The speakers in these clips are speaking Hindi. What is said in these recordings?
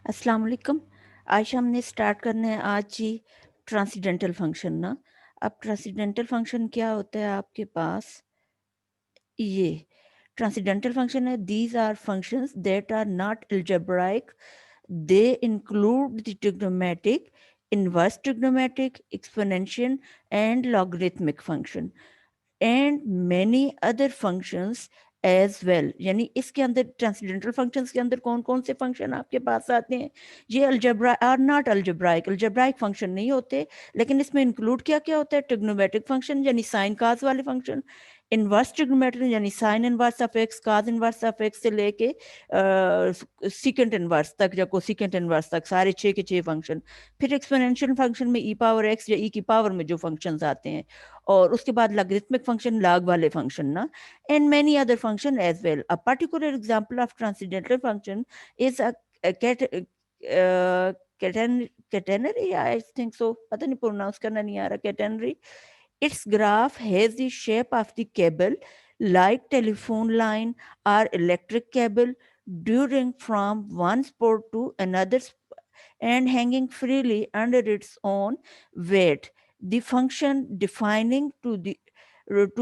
अस्सलाम वालेकुम। आज हमने स्टार्ट करना है आज जी ट्रांसेंडेंटल फंक्शन ना। अब ट्रांसेंडेंटल फंक्शन क्या होता है आपके पास? ये ट्रांसेंडेंटल फंक्शन है, these are functions that are not algebraic, they include the trigonometric, inverse trigonometric, exponential and logarithmic function and many other functions as well. यानी इसके अंदर ट्रांसेंडेंटल फंक्शंस के अंदर कौन कौन से फंक्शन आपके पास आते हैं? ये algebra are not algebraic, algebraic function नहीं होते, लेकिन इसमें इंक्लूड क्या क्या होता है? ट्रिग्नोमेट्रिक फंक्शन यानी साइन काज वाले फंक्शन, इनवर्स ट्रिग्नोमेट्री यानी sine inverse of x, cos inverse of x से लेके सीकेंट इनवर्स तक या कोसिकेंट इनवर्स तक, सारे छः के छः फंक्शन। फिर एक्सपोनेंशियल फंक्शन में ई पावर एक्स या ई की पावर में जो फंक्शंस आते हैं, और उसके बाद लॉगरिथमिक फंक्शन, लॉग वाले फंक्शन ना, and many other function as well. A particular example of transcendental function is a catenary, I think so, पता नहीं प्रोनाउंस करना नहीं आ रहा, catenary. Its graph has the shape of the cable, like telephone line or electric cable, during from one spot to another and hanging freely under its own weight. The function defining to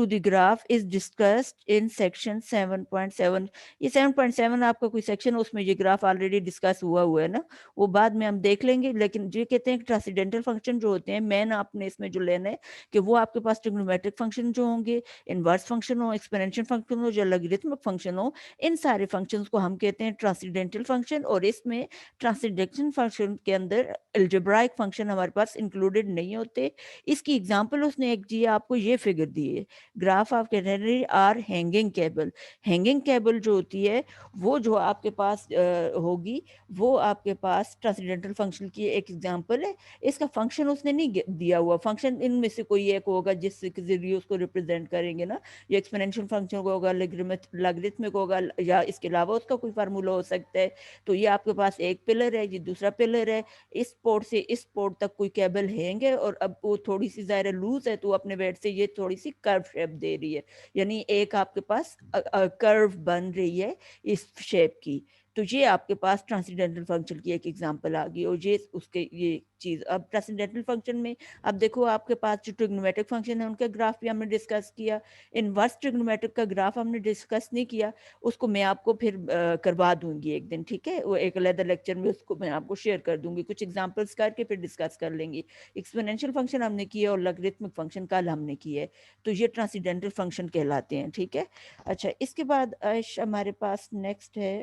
the graph is discussed in section 7.7. ये 7.7 आपका कोई सेक्शन, उसमें ये ग्राफ ऑलरेडी डिस्कस हुआ है ना, वो बाद में हम देख लेंगे। लेकिन ये कहते हैं कि ट्रांसेंडेंटल फंक्शन जो होते हैं, मेन आपने इसमें जो लेना है कि वो आपके पास ट्रिग्नोमेट्रिक फंक्शन जो होंगे, इनवर्स फंक्शन हो, एक्सपोनेंशियल फंक्शन हो या लॉगरिथमिक फंक्शन हो, इन सारे फंक्शंस को हम कहते हैं ट्रांसेंडेंटल फंक्शन। और इसमें ट्रांसेंडेंटल फंक्शन के अंदर अलजेब्राइक फंक्शन हमारे पास इंक्लूडेड नहीं होते। इसकी एग्जांपल उसने एक दी है आपको, ये फिगर दी है, graph of catenary or hanging cable. Hanging cable जो होती है वो जो आपके पास होगी, वो आपके पास ट्रांसेंडेंटल फंक्शन की एक एग्जांपल है। इसका फंक्शन उसने नहीं दिया हुआ, फंक्शन इनमें से कोई एक होगा जिसके जरिए उसको रिप्रेजेंट करेंगे ना, ये एक्सपोनेंशियल फंक्शन होगा, लॉगरिथमिक होगा, या इसके अलावा उसका कोई फार्मूला हो सकता है। तो ये आपके पास एक पिलर है, ये दूसरा पिलर है, इस पोर्ट से इस पोर्ट तक कोई केबल हैंगे, और अब वो थोड़ी सी ज़ाहिर लूज है तो अपने वेट से ये थोड़ी सी कर्व शेप दे रही है, यानी एक आपके पास कर्व बन रही है इस शेप की। तो ये आपके पास ट्रांसेंडेंटल फंक्शन की एक एग्जांपल आ गई, और ये उसके ये चीज़। अब ट्रांसेंडेंटल फंक्शन में अब देखो आपके पास जो ट्रिग्नोमेट्रिक फंक्शन है उनका ग्राफ भी हमने डिस्कस किया, इनवर्स ट्रिग्नोमेट्रिक का ग्राफ हमने डिस्कस नहीं किया, उसको मैं आपको फिर करवा दूंगी एक दिन, ठीक है, वो एक अलग लेक्चर में उसको मैं आपको शेयर कर दूंगी, कुछ एग्जांपल्स करके फिर डिस्कस कर लेंगे। एक्सपोनेंशियल फंक्शन हमने किया और लॉगरिथमिक फंक्शन कल हमने किया है, तो ये ट्रांसेंडेंटल फंक्शन कहलाते हैं, ठीक है। अच्छा, इसके बाद हमारे पास नेक्स्ट है,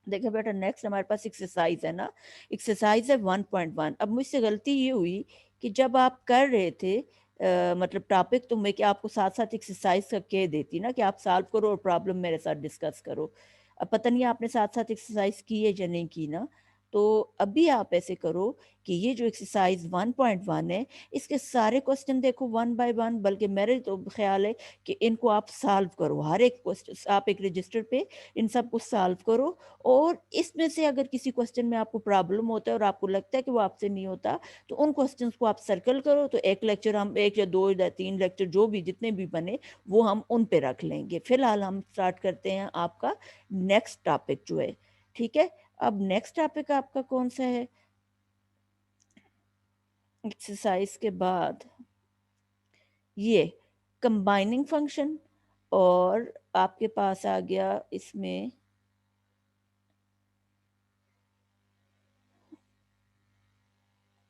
देखिए बेटा, नेक्स्ट हमारे पास एक्सरसाइज है ना, एक्सरसाइज है 1.1। अब मुझसे गलती ये हुई कि जब आप कर रहे थे मतलब टॉपिक, तो मैं क्या आपको साथ साथ एक्सरसाइज का कह देती ना कि आप सॉल्व करो और प्रॉब्लम मेरे साथ डिस्कस करो। अब पता नहीं आपने साथ साथ एक्सरसाइज की है या नहीं की ना, तो अभी आप ऐसे करो कि ये जो एक्सरसाइज 1.1 है, इसके सारे क्वेश्चन देखो वन बाय वन, बल्कि मेरे तो ख्याल है कि इनको आप सॉल्व करो, हर एक क्वेश्चन आप एक रजिस्टर पे इन सब को सॉल्व करो। और इसमें से अगर किसी क्वेश्चन में आपको प्रॉब्लम होता है और आपको लगता है कि वो आपसे नहीं होता, तो उन क्वेश्चंस को आप सर्कल करो, तो एक लेक्चर हम, एक या दो या तीन लेक्चर जो भी जितने भी बने, वो हम उन पे रख लेंगे। फिलहाल हम स्टार्ट करते हैं आपका नेक्स्ट टॉपिक जो है, ठीक है। अब नेक्स्ट टॉपिक आपका कौन सा है एक्सरसाइज के बाद? ये कंबाइनिंग फंक्शन, और आपके पास आ गया इसमें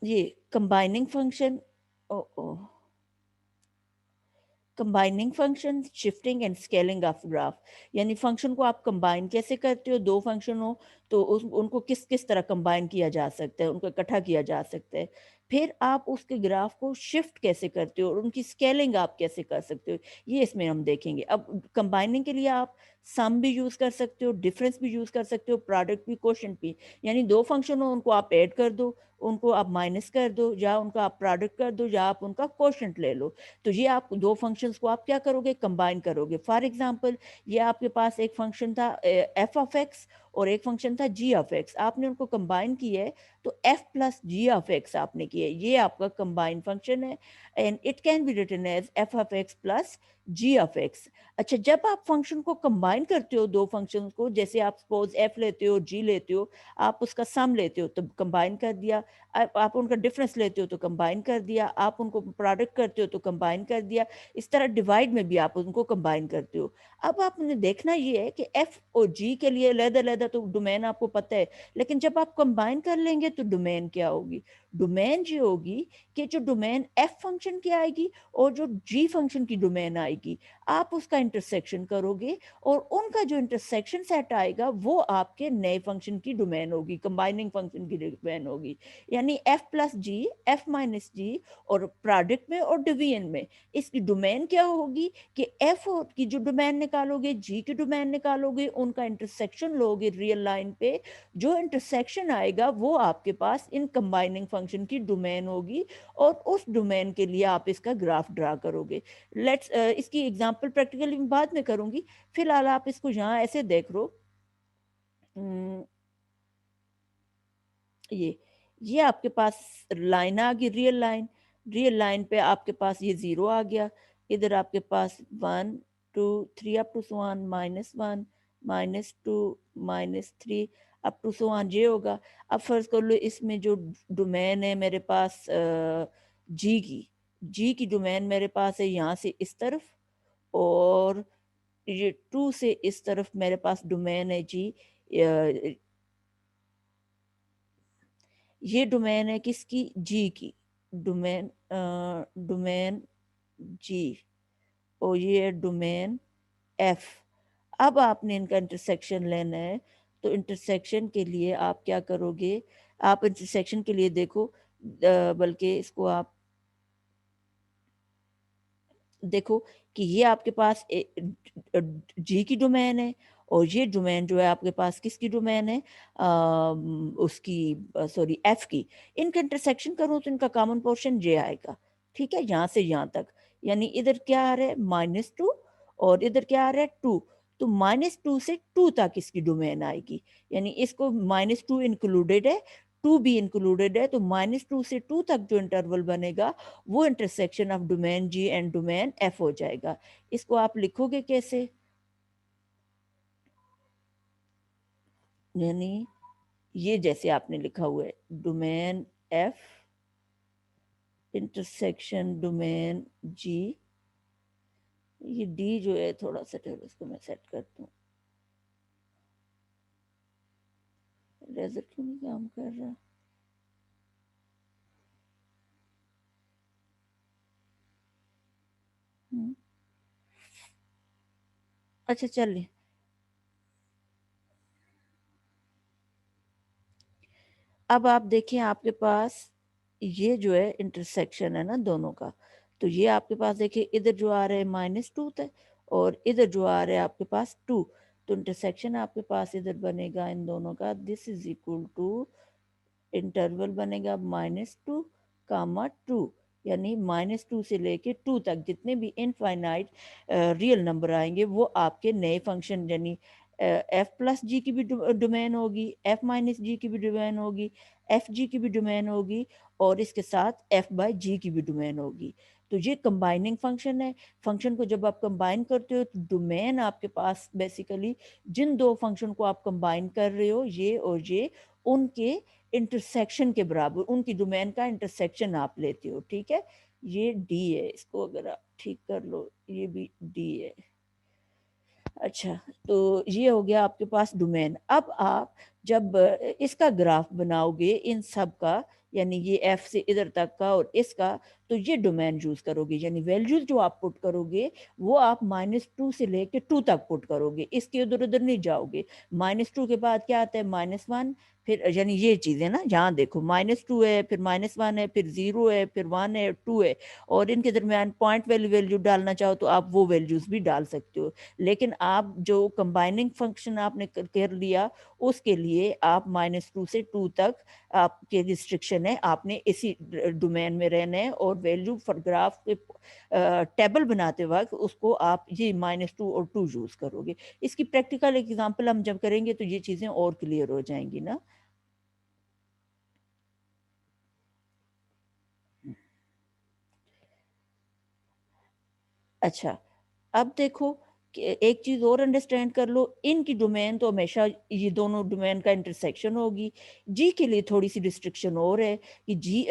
ये कंबाइनिंग फंक्शन, ओ ओ combining function, shifting and scaling of graph. यानी फंक्शन को आप कंबाइन कैसे करते हो, दो फंक्शन हो तो उनको किस किस तरह कंबाइन किया जा सकता है, उनको इकट्ठा किया जा सकता है। फिर आप उसके ग्राफ को शिफ्ट कैसे करते हो और उनकी स्केलिंग आप कैसे कर सकते हो, ये इसमें हम देखेंगे। अब कंबाइनिंग के लिए आप सम भी यूज कर सकते हो, डिफरेंस भी यूज कर सकते हो, प्रोडक्ट भी, क्वोशंट भी। यानी दो फंक्शन हो, उनको आप ऐड कर दो, उनको आप माइनस कर दो, या उनका आप प्रोडक्ट कर दो, या आप उनका क्वोशंट ले लो। तो ये आप दो फंक्शंस को आप क्या करोगे, कंबाइन करोगे। फॉर एग्जांपल, ये आपके पास एक फंक्शन था एफ ऑफ एक्स और एक फंक्शन था जी ऑफ एक्स, आपने उनको कंबाइन किया है, तो f plus ji of x आपने किया है, ये आपका कंबाइन फंक्शन है। And it can be written as f of x plus ji of x. अच्छा, जब आप फंक्शन को कंबाइन करते हो, दो फंक्शन को, जैसे आप सपोज एफ लेते हो, जी लेते हो, आप उसका सम लेते हो तो कंबाइन कर दिया, आप उनका डिफरेंस लेते हो तो कंबाइन कर दिया, आप उनको प्रोडक्ट करते हो तो कंबाइन कर दिया, इस तरह डिवाइड में भी आप उनको कंबाइन करते हो। अब आपने देखना ये है कि एफ और जी के लिए अलग-अलग तो डोमेन आपको पता है, लेकिन जब आप कंबाइन कर लेंगे तो डोमेन क्या होगी? डोमेन ये होगी कि जो डोमेन एफ फंक्शन की आएगी और जो जी फंक्शन की डोमेन आएगी, आप उसका इंटरसेक्शन करोगे और उनका जो इंटरसेक्शन सेट आएगा वो आपके नए फंक्शन की डोमेन होगी, कंबाइनिंग फंक्शन की डोमेन होगी। यानी एफ प्लस जी, एफ माइनस जी, और प्रोडक्ट में और डिवीजन में इसकी डोमेन क्या होगी कि एफ की जो डोमेन निकालोगे, जी की डोमेन निकालोगे, उनका इंटरसेक्शन लोगे रियल लाइन पे, जो इंटरसेक्शन आएगा वो आपके पास इन कंबाइनिंग फंक्शन की डोमेन होगी और उस डोमेन के लिए आप इसका ग्राफ ड्रा करोगे। इसकी एग्जांपल प्रैक्टिकली मैं बाद में करूंगी, फिलहाल आप इसको यहाँ ऐसे देख लो। हम्म, ये आपके पास लाइन आ गई, रियल लाइन। रियल लाइन पे आपके पास ये जीरो आ गया, इधर आपके पास 1 2 3 up to so on, -1 -2 -3 up to so on ये होगा। अब फर्ज कर लो इसमें जो डोमेन है मेरे पास जी की, जी की डोमेन मेरे पास है यहाँ से इस तरफ, और ये टू से इस तरफ मेरे पास डोमेन है जी। ये डोमेन है किसकी? जी की डोमेन, डोमेन जी, और ये है डोमेन एफ। अब आपने इनका इंटरसेक्शन लेना है, तो इंटरसेक्शन के लिए आप क्या करोगे? आप इंटरसेक्शन के लिए देखो, बल्कि इसको आप देखो कि ये आपके पास जी की डोमेन है, और ये डोमेन जो है आपके पास किसकी डोमेन है? उसकी, सॉरी, एफ की। इनका इंटरसेक्शन करूँ तो इनका कॉमन पोर्शन जे आएगा। ठीक है, यहाँ से यहाँ तक, यानी इधर क्या आ रहा है? -2, और इधर क्या आ रहा है? 2। तो -2 से 2 तक इसकी डोमेन आएगी, यानी इसको -2 इंक्लूडेड है, 2 भी इंक्लूडेड है, तो -2 से 2 तक जो इंटरवल बनेगा वो intersection of domain g and domain f हो जाएगा। इसको आप लिखोगे कैसे? यानी ये जैसे आपने लिखा हुआ है, domain f intersection domain g. ये डी जो है थोड़ा सा, चलो इसको मैं सेट करता हूँ, रेजर क्यों नहीं काम कर रहा? हम्म, अच्छा चलिए। अब आप देखें, आपके पास ये जो है इंटरसेक्शन है ना दोनों का, तो ये आपके पास देखिए इधर जो आ रहा है -2 तक, और इधर जो आ रहा है आपके पास 2, तो इंटरसेक्शन आपके पास इधर बनेगा इन दोनों का, this is equal to, interval बनेगा -2, यानी -2 से लेके 2 तक जितने भी इनफाइनाइट रियल नंबर आएंगे वो आपके नए फंक्शन, यानी एफ प्लस जी की भी डोमेन होगी, एफ माइनस जी की भी डोमेन होगी, एफ जी की भी डोमेन होगी, और इसके साथ एफ बाई जी की भी डोमेन होगी। तो ये कंबाइनिंग फंक्शन है। फंक्शन को जब आप कंबाइन करते हो तो डोमेन आपके पास बेसिकली, जिन दो फंक्शन को आप कंबाइन कर रहे हो, ये और ये, उनके इंटरसेक्शन के बराबर, उनकी डोमेन का इंटरसेक्शन आप लेते हो। ठीक है, ये डी है, इसको अगर आप ठीक कर लो, ये भी डी है। अच्छा, तो ये हो गया आपके पास डोमेन। अब आप जब इसका ग्राफ बनाओगे इन सब का, यानी ये एफ से इधर तक का और इसका, तो ये डोमेन यूज करोगे, यानी वैल्यूज जो आप पुट करोगे वो आप -2 से लेके 2 तक पुट करोगे, इसके उधर उधर नहीं जाओगे। -2 के बाद क्या आता है? -1, फिर यानी ये चीजें ना, यहाँ देखो -2 है, फिर -1 है, फिर 0 है, फिर 1 है, 2 है, और इनके दरमियान पॉइंट वैल्यू वैल्यू डालना चाहो तो आप वो वैल्यूज भी डाल सकते हो। लेकिन आप जो कंबाइनिंग फंक्शन आपने कर लिया, उसके लिए आप -2 से 2 तक आपके रिस्ट्रिक्शन है, आपने इसी डोमेन में रहना है, और वैल्यू फॉर ग्राफ के टेबल बनाते वक्त उसको आप ये -2 और 2 यूज करोगे। इसकी प्रैक्टिकल एग्जांपल हम जब करेंगे तो ये चीजें और क्लियर हो जाएंगी ना। अच्छा, अब देखो कि एक चीज़ और अंडरस्टैंड कर लो, इनकी डोमेन तो हमेशा ये दोनों डोमेन का इंटरसेक्शन होगी। जी के लिए थोड़ी-सी रिस्ट्रिक्शन और है कि जी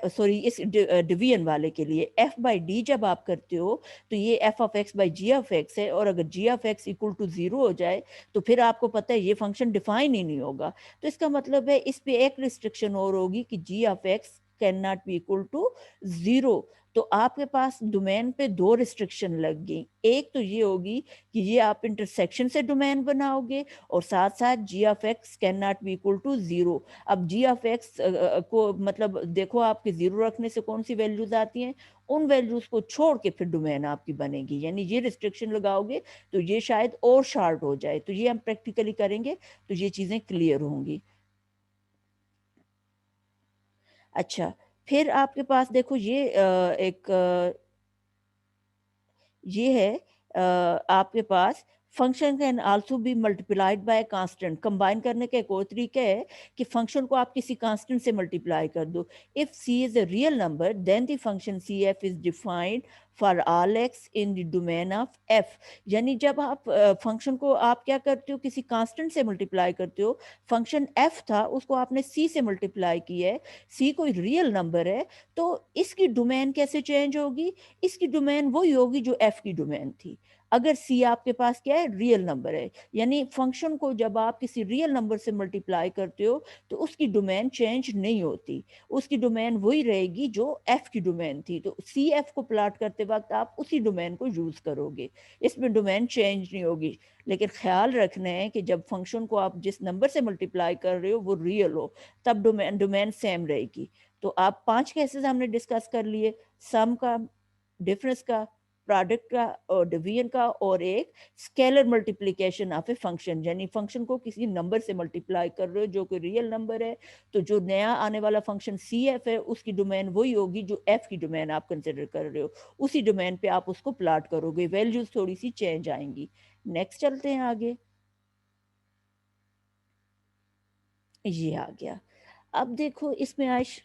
सॉरी इस डिवीज़न वाले के लिए एफ बाई डी जब आप करते हो, तो ये f of x by g of x है और अगर g of x equal to 0 हो जाए, तो फिर आपको पता है ये फंक्शन डिफाइन ही नहीं होगा। तो इसका मतलब है इस पे एक रिस्ट्रिक्शन और होगी कि g of x can not be equal to 0। तो आपके पास डोमेन पे 2 रिस्ट्रिक्शन लग गई। एक तो ये होगी कि ये आप इंटरसेक्शन से डोमेन बनाओगे और साथ-साथ g of x can not be equal to 0। अब जी ऑफ एक्स को मतलब देखो आपके 0 रखने से कौन-सी वैल्यूज़ आती हैं, उन वैल्यूज़ को छोड़ के फिर डोमेन आपकी बनेगी। यानी ये रिस्ट्रिक्शन लगाओगे तो ये शायद और शार्ट हो जाए। तो ये हम प्रैक्टिकली करेंगे तो ये चीज़ें क्लियर होंगी। अच्छा, फिर आपके पास देखो ये एक ये है आपके पास function can also be multiplied by constant. Combine करने का एक और तरीका है कि फंक्शन को आप किसी कांस्टेंट से मल्टीप्लाई कर दो। If c is a real number then the function c f is defined for all x in the domain of f. यानी जब आप फंक्शन को आप क्या करते हो, किसी कांस्टेंट से मल्टीप्लाई करते हो। फंक्शन एफ था, उसको आपने सी से मल्टीप्लाई किया है, सी कोई रियल नंबर है, तो इसकी डोमेन कैसे चेंज होगी? इसकी डोमेन वही होगी जो एफ की डोमेन थी। अगर सी आपके पास क्या है, रियल नंबर है, यानी फंक्शन को जब आप किसी रियल नंबर से मल्टीप्लाई करते हो तो उसकी डोमेन चेंज नहीं होती। उसकी डोमेन वही रहेगी जो एफ की डोमेन थी। तो सी एफ को प्लॉट करते वक्त आप उसी डोमेन को यूज करोगे, इसमें डोमेन चेंज नहीं होगी। लेकिन ख्याल रखना है कि जब फंक्शन को आप जिस नंबर से मल्टीप्लाई कर रहे हो वो रियल हो, तब डोमेन डोमेन सेम रहेगी। तो आप 5 केसेस हमने डिस्कस कर लिए, सम का, डिफरेंस का, प्रोडक्ट का और डिवीजन का, और एक scalar multiplication of a function, यानी फंक्शन को किसी नंबर से मल्टीप्लाई कर रहे हो जो कि रियल नंबर है। तो जो नया आने वाला फंक्शन सी एफ है उसकी डोमेन वही होगी जो एफ की डोमेन आप कंसिडर कर रहे हो। उसी डोमेन पे आप उसको प्लॉट करोगे, वैल्यूज थोड़ी सी चेंज आएंगी। नेक्स्ट चलते हैं आगे। ये आ गया। अब देखो इसमें आश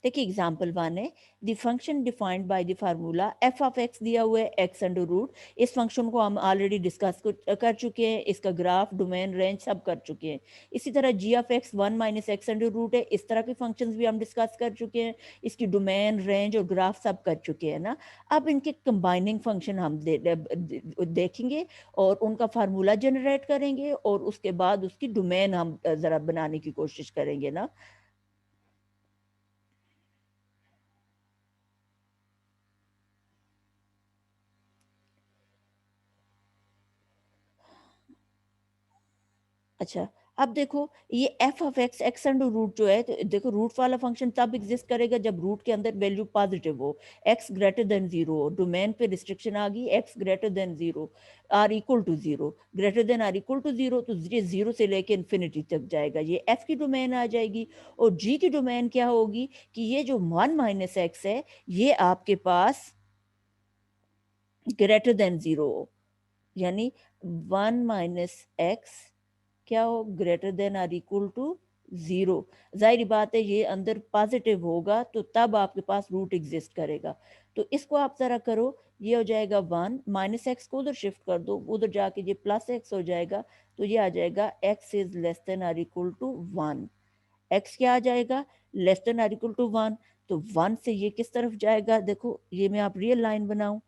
देखिए एग्जाम्पल 1 है, the function defined by the formula F of x दिया हुआ है एक्स अंडर रूट। इस फंक्शन को हम ऑलरेडी डिस्कस कर चुके हैं, इसका ग्राफ, डोमेन, रेंज सब कर चुके हैं। इसी तरह g of x 1 - x under root है, इस तरह के फंक्शंस भी हम डिस्कस कर चुके हैं, इसकी डोमेन, रेंज और ग्राफ सब कर चुके हैं ना। अब इनके कंबाइनिंग फंक्शन हम देखेंगे और उनका फार्मूला जनरेट करेंगे और उसके बाद उसकी डोमेन हम ज़रा बनाने की कोशिश करेंगे ना। अच्छा, अब देखो ये f of x x under root जो है, तो देखो रूट वाला फंक्शन तब एग्जिस्ट करेगा जब रूट के अंदर वैल्यू पॉजिटिव हो, एक्स ग्रेटर देन जीरो हो। डोमेन पे रिस्ट्रिक्शन आ गई, x greater than zero, or equal to zero, greater than or equal to zero, तो ये जीरो से लेके इन्फिनिटी तक जाएगा, ये एफ की डोमेन आ जाएगी। और जी की डोमेन क्या होगी कि ये जो 1 - एक्स है, ये आपके पास ग्रेटर देन जीरो हो, यानी 1 - एक्स क्या हो, greater than or equal to zero. जाहिर बात है ये अंदर पॉजिटिव होगा तो तब आपके पास रूट एग्जिस्ट करेगा। तो इसको आप जरा करो, ये हो जाएगा 1 - एक्स को उधर शिफ्ट कर दो, उधर जाके ये प्लस एक्स हो जाएगा। तो ये आ जाएगा x is less than or equal to 1। X क्या आ जाएगा, less than or equal to 1। तो 1 से ये किस तरफ जाएगा, देखो ये मैं आप रियल लाइन बनाऊं,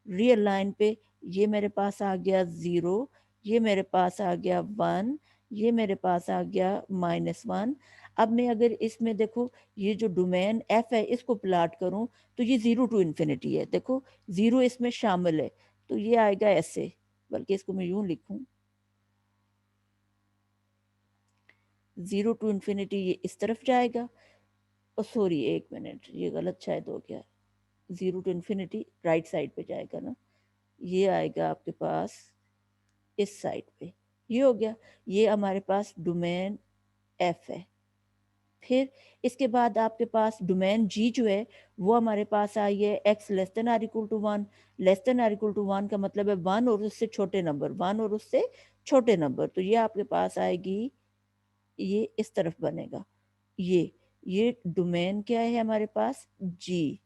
रियल लाइन पे ये मेरे पास आ गया 0, ये मेरे पास आ गया 1, ये मेरे पास आ गया -1। अब मैं अगर इसमें देखो ये जो डोमेन एफ है इसको प्लाट करूं, तो ये 0 टू इन्फिनिटी है, देखो 0 इसमें शामिल है। तो ये आएगा ऐसे, बल्कि इसको मैं यूं लिखूं, 0 टू इन्फिनिटी ये इस तरफ जाएगा। ओ सॉरी, एक मिनट, ये गलत शायद हो गया। 0 टू इन्फिनिटी राइट साइड पे जाएगा ना, ये आएगा आपके पास इस साइड पे। ये हो गया, ये हमारे पास डोमेन एफ है। फिर इसके बाद आपके पास डोमेन जी जो है वो हमारे पास आई है x less than or equal to 1। Less than or equal to 1 का मतलब है 1 और उससे छोटे नंबर, 1 और उससे छोटे नंबर। तो ये आपके पास आएगी, ये इस तरफ बनेगा, ये ये डोमेन क्या है हमारे पास, जी।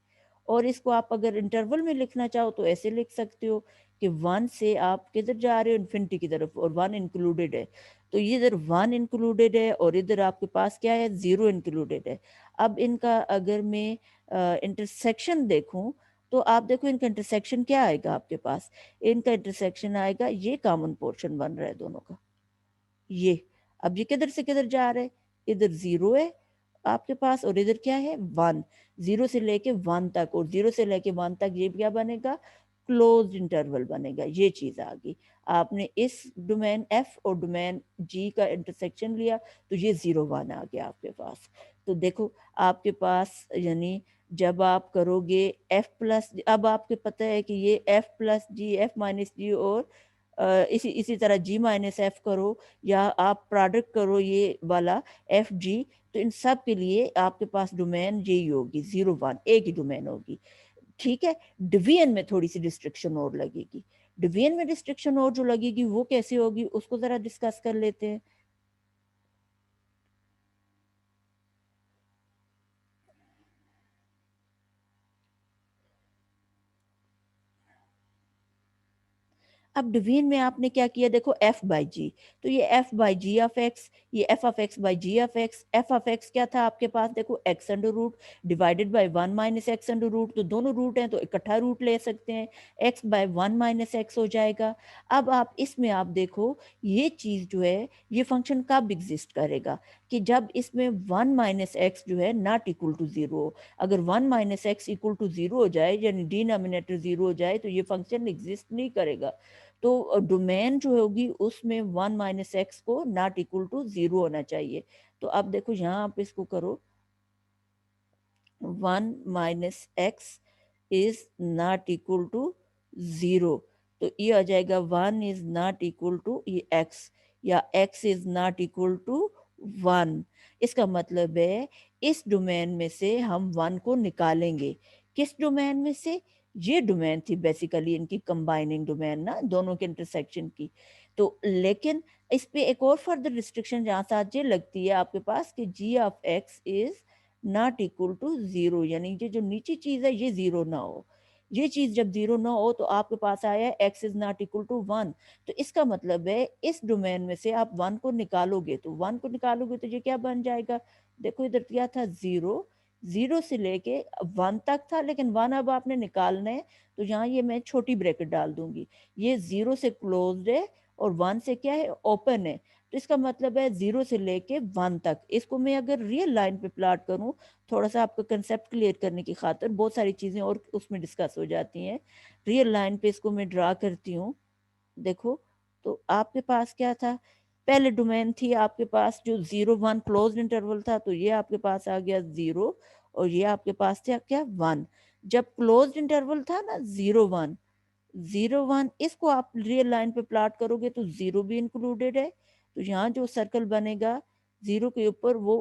और इसको आप अगर इंटरवल में लिखना चाहो तो ऐसे लिख सकते हो कि 1 से आप किधर जा रहे हो, इन्फिनिटी की तरफ, और 1 इंक्लूडेड है। तो ये इधर 1 इंक्लूडेड है और इधर आपके पास क्या है, 0 इंक्लूडेड है। अब इनका अगर मैं इंटरसेक्शन देखूं तो आप देखो इनका इंटरसेक्शन क्या आएगा आपके पास। इनका इंटरसेक्शन आएगा, ये कॉमन पोर्शन बन रहा है दोनों का, ये। अब ये किधर से किधर जा रहा है, इधर 0 है आपके पास और इधर क्या है, 1। 0 से लेके 1 तक, और 0 से लेके 1 तक ये क्या बनेगा, क्लोज्ड इंटरवल बनेगा। ये चीज आ गई। आपने इस डोमेन एफ और डोमेन जी का इंटरसेक्शन लिया तो ये 0 1 आ गया आपके पास। तो देखो आपके पास, यानी जब आप करोगे एफ प्लस, अब आपको पता है कि ये एफ प्लस जी, एफ माइनस जी, और इसी इसी तरह जी माइनस एफ करो, या आप प्रोडक्ट करो ये वाला एफ जी, तो इन सब के लिए आपके पास डोमेन यही होगी, 0 1, एक ही डोमेन होगी। ठीक है। डिवीजन में थोड़ी सी डिस्ट्रिक्शन और लगेगी। डिवीजन में डिस्ट्रिक्शन और जो लगेगी वो कैसे होगी, उसको जरा डिस्कस कर लेते हैं। अब डिवीजन में आपने क्या किया, देखो एफ बाई जी, तो ये f by g of x, ये f of x by g of x. F of x क्या था आपके पास, देखो x under root divided by 1 minus x under root, तो दोनों रूट हैं तो इकट्ठा रूट ले सकते हैं, एक्स बाय 1 माइनस एक्स हो जाएगा। अब आप इसमें आप देखो ये चीज जो है, ये फंक्शन कब एग्जिस्ट करेगा, कि जब इसमें 1 माइनस एक्स जो है नॉट इक्वल टू 0। अगर 1 माइनस एक्स इक्वल टू 0 हो जाए, यानी डिनोमिनेटर 0 हो जाए, तो ये फंक्शन एग्जिस्ट नहीं करेगा। तो डोमेन जो होगी उसमें 1 माइनस एक्स को नॉट इक्वल टू 0 होना चाहिए। तो अब देखो यहाँ आप इसको करो, 1 minus x is not equal to 0, तो ये आ जाएगा 1 इज नॉट इक्वल टू ये एक्स, या x is not equal to 1। इसका मतलब है इस डोमेन में से हम 1 को निकालेंगे। किस डोमेन में से, ये डोमेन थी बेसिकली इनकी कंबाइनिंग डोमेन ना, दोनों के इंटरसेक्शन की। तो लेकिन इस पे एक और फर्दर रिस्ट्रिक्शन जहाँ साथ ये लगती है आपके पास, कि g of x is not equal to 0, यानी ये जो नीचे चीज है ये 0 ना हो। ये चीज जब 0 ना हो तो आपके पास आया है x is not equal to 1। तो इसका मतलब है इस डोमेन में से आप 1 को निकालोगे, तो 1 को निकालोगे तो ये क्या बन जाएगा, देखो इधर क्या था, 0। 0 से लेके 1 तक था, लेकिन 1 अब आपने निकालना है, तो यहाँ ये मैं छोटी ब्रैकेट डाल दूंगी। ये 0 से क्लोज्ड है और 1 से क्या है, ओपन है। तो इसका मतलब है 0 से लेके 1 तक। इसको मैं अगर रियल लाइन पे प्लॉट करूं, थोड़ा सा आपका कंसेप्ट क्लियर करने की खातिर, बहुत सारी चीजें और उसमें डिस्कस हो जाती हैं। रियल लाइन पे इसको मैं ड्रा करती हूँ। देखो, तो आपके पास क्या था, पहले डोमेन थी आपके पास जो 0 1 क्लोज इंटरवल था, तो ये आपके पास आ गया 0, और ये आपके पास था क्या, 1। जब क्लोज इंटरवल था ना, 0 1, 0 1, इसको आप रियल लाइन पे प्लॉट करोगे तो 0 भी इंक्लूडेड है। तो यहाँ जो सर्कल बनेगा, 0 के ऊपर वो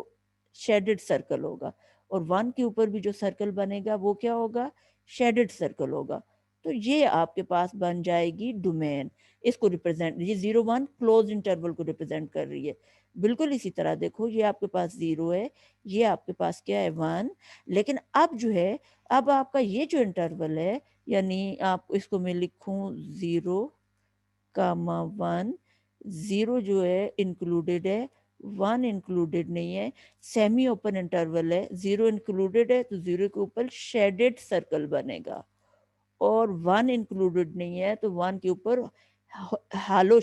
शेडेड सर्कल होगा, और 1 के ऊपर भी जो सर्कल बनेगा वो क्या होगा, शेडेड सर्कल होगा। तो ये आपके पास बन जाएगी डोमेन। इसको रिप्रेजेंट, ये 0 1 क्लोज इंटरवल को रिप्रेजेंट कर रही है। बिल्कुल इसी तरह देखो, ये आपके पास 0 है, ये आपके पास क्या है, 1। लेकिन अब जो है, अब आपका ये जो इंटरवल है, यानी आप इसको मैं लिखूं 0 1, 0 जो है इंक्लूडेड है, 1 इंक्लूडेड नहीं है, सेमी ओपन इंटरवल है। 0 इंक्लूडेड है तो 0 के ऊपर शेडेड सर्कल बनेगा, और 1 इंक्लूडेड नहीं है तो 1 के ऊपर हालो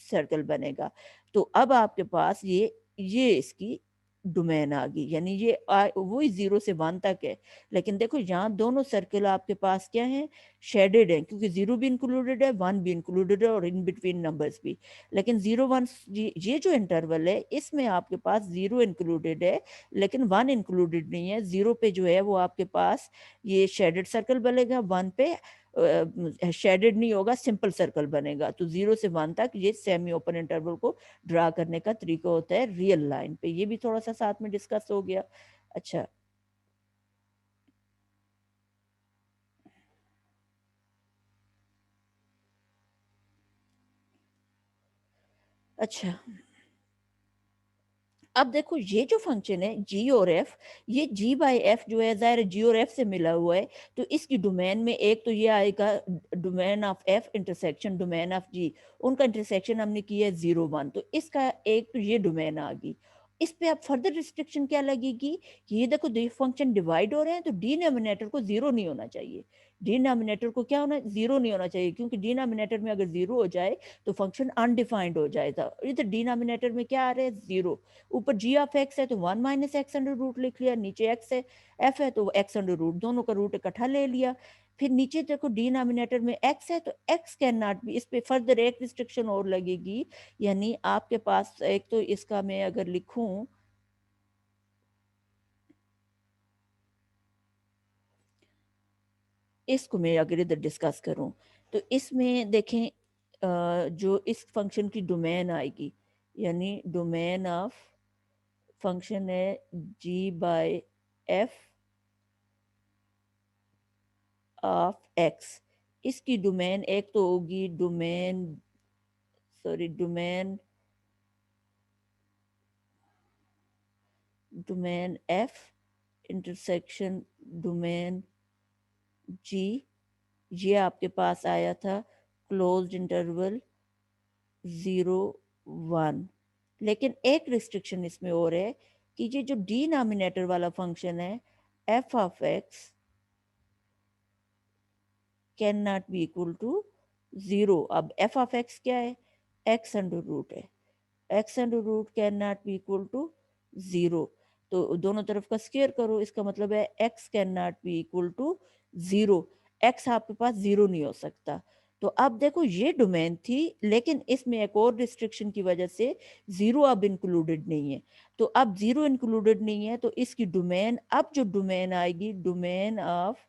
सर्कल बनेगा। तो अब आपके पास ये इसकी डोमेन आ गई, यानी ये वही 0 से 1 तक है। लेकिन देखो यहाँ दोनों सर्कल आपके पास क्या है, शेडेड है, क्योंकि 0 भी इंक्लूडेड है, 1 भी इंक्लूडेड है, और इन बिटवीन नंबर्स भी। लेकिन 0 1, ये जो इंटरवल है इसमें आपके पास 0 इंक्लूडेड है, लेकिन 1 इंक्लूडेड नहीं है। 0 पे जो है वो आपके पास ये शेडेड सर्कल बनेगा, 1 पे शेडेड नहीं होगा, सिंपल सर्कल बनेगा। तो 0 से 1 तक ये सेमी ओपन इंटरवल को ड्रा करने का तरीका होता है रियल लाइन पे। ये भी थोड़ा सा साथ में डिस्कस हो गया। अच्छा। अच्छा, अब देखो ये जो फंक्शन है जी और एफ, ये जी बाई एफ जो है ज़ाहिर जी और एफ से मिला हुआ है, तो इसकी डोमेन में एक तो ये आएगा domain of f intersection domain of g, उनका इंटरसेक्शन हमने किया है 0 1, तो इसका एक तो ये डोमेन आ गई। इस पे अब फर्दर रिस्ट्रिक्शन क्या लगेगी, ये देखो दो फंक्शन डिवाइड हो रहे हैं तो डिनोमिनेटर को जीरो नहीं होना चाहिए, डिनोमिनेटर को क्या होना, जीरो नहीं होना चाहिए, क्योंकि डिनोमिनेटर में अगर जीरो हो जाए तो फंक्शन अनडिफाइंड हो जाएगा। इधर डिनोमिनेटर में क्या आ रहा है, जीरो। ऊपर जी ऑफ एक्स है तो 1 - x अंडर रूट लिख लिया, नीचे एक्स है, एफ है तो एक्स अंडर रूट, दोनों का रूट इकट्ठा ले लिया। फिर नीचे देखो डिनोमिनेटर में एक्स है तो एक्स कैन नॉट बी, इस पे फर्दर एक रिस्ट्रिक्शन और लगेगी, यानी आपके पास एक तो इसका मैं अगर लिखूं, इसको मैं अगर इधर डिस्कस करूं तो इसमें देखें जो इस फंक्शन की डोमेन आएगी, यानी डोमेन ऑफ फंक्शन है g by f of x, इसकी डोमेन एक तो होगी domain, sorry domain, domain f intersection domain g, ये आपके पास आया था क्लोज्ड इंटरवल 0 1। लेकिन एक रिस्ट्रिक्शन इसमें और है कि ये जो डिनोमिनेटर वाला फंक्शन है F of x can not be equal to zero. अब एफ ऑफ एक्स क्या है, एक्स अंडर रूट है, x under root can not be equal to zero, तो दोनों तरफ का स्क्वायर करो, इसका मतलब है x can not be equal to zero, x आपके पास जीरो नहीं हो सकता। तो अब देखो ये डोमेन थी, लेकिन इसमें एक और रिस्ट्रिक्शन की वजह से जीरो अब इंक्लूडेड नहीं है, तो अब जीरो इंक्लूडेड नहीं है तो इसकी डोमेन, अब जो डोमेन आएगी domain of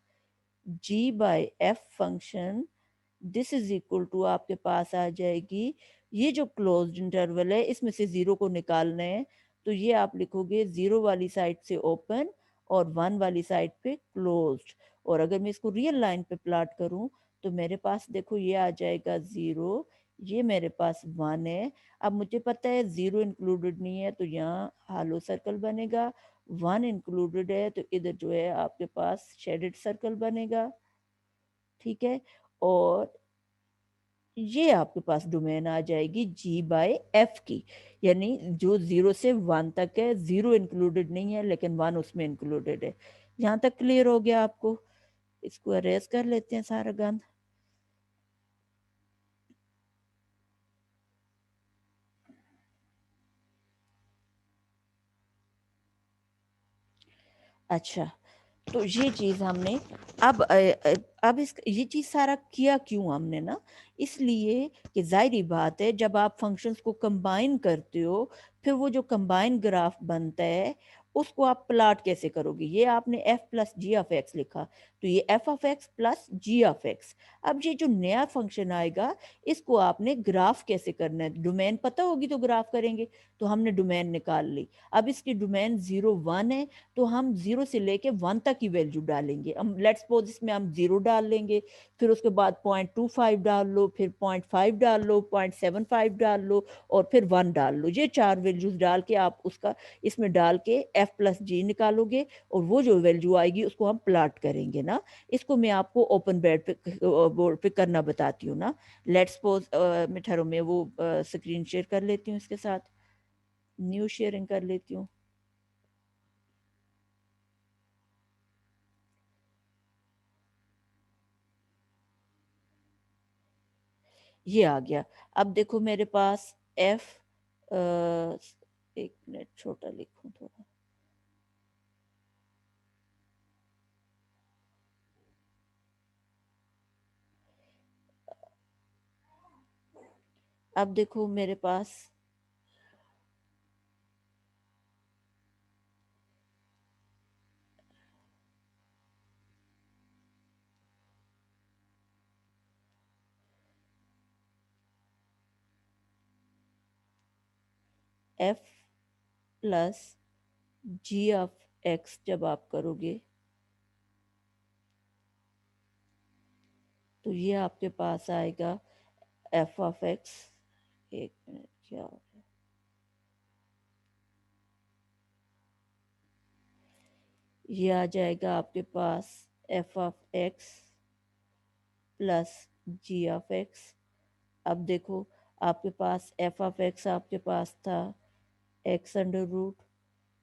g by f function, this is equal to आपके पास आ जाएगी, ये जो क्लोज्ड इंटरवल है इसमें से जीरो को निकालना है, तो ये आप लिखोगे जीरो वाली साइड से ओपन और वन वाली साइड पे क्लोज्ड। और अगर मैं इसको रियल लाइन पे प्लॉट करूं तो मेरे पास देखो ये आ जाएगा जीरो, ये मेरे पास वन है। अब मुझे पता है जीरो इंक्लूडेड नहीं है तो यहाँ हालो सर्कल बनेगा, वन इंक्लूडेड है तो इधर जो है आपके पास शेडेड सर्कल बनेगा, ठीक है। और ये आपके पास डोमेन आ जाएगी जी बाय एफ की, यानी जो 0 से 1 तक है, जीरो इंक्लूडेड नहीं है लेकिन वन उसमें इंक्लूडेड है। यहाँ तक क्लियर हो गया आपको, इसको अरेज कर लेते हैं सारा गंद। अच्छा, तो ये चीज हमने अब अब इस ये चीज सारा किया क्यों हमने ना, इसलिए कि जाहिर बात है जब आप फंक्शंस को कंबाइन करते हो फिर वो जो कंबाइन ग्राफ बनता है उसको आप प्लॉट कैसे करोगे, ये आपने f plus ji of x लिखा, तो ये f of x plus ji of x. अब ये जो नया फंक्शन आएगा इसको आपने ग्राफ कैसे करना है, डोमेन पता होगी तो ग्राफ करेंगे, तो हमने डोमेन निकाल ली। अब इसकी डोमेन 0 1 है तो हम जीरो से लेके वन तक की वैल्यू डालेंगे, हम लेट्स सपोज इसमें हम जीरो डाल लेंगे, फिर उसके बाद 0.25 डाल लो, फिर 0.5 डाल लो, 0.75 डाल लो और फिर वन डाल लो, ये चार वैल्यूज डाल के आप उसका इसमें डाल के एफ प्लस जी निकालोगे और वो जो वैल्यू आएगी उसको हम प्लॉट करेंगे ना। इसको मैं आपको ओपन बेड पे बोर्ड पे करना बताती हूँ ना। लेट्स सपोज मैं ठहरो मैं वो स्क्रीन शेयर कर लेती हूँ, इसके साथ न्यू शेयरिंग कर लेती हूँ। ये आ गया। अब देखो मेरे पास एफ, एक मिनट छोटा लिखूं थोड़ा, अब देखो मेरे पास F plus ji of X जब आप करोगे तो ये आपके पास आएगा एफ ऑफ एक्स, एक मिनट क्या, ये आ जाएगा आपके पास F of x plus ji of x. अब देखो आपके पास एफ ऑफ एक्स आपके पास था एक्स अंडर रूट,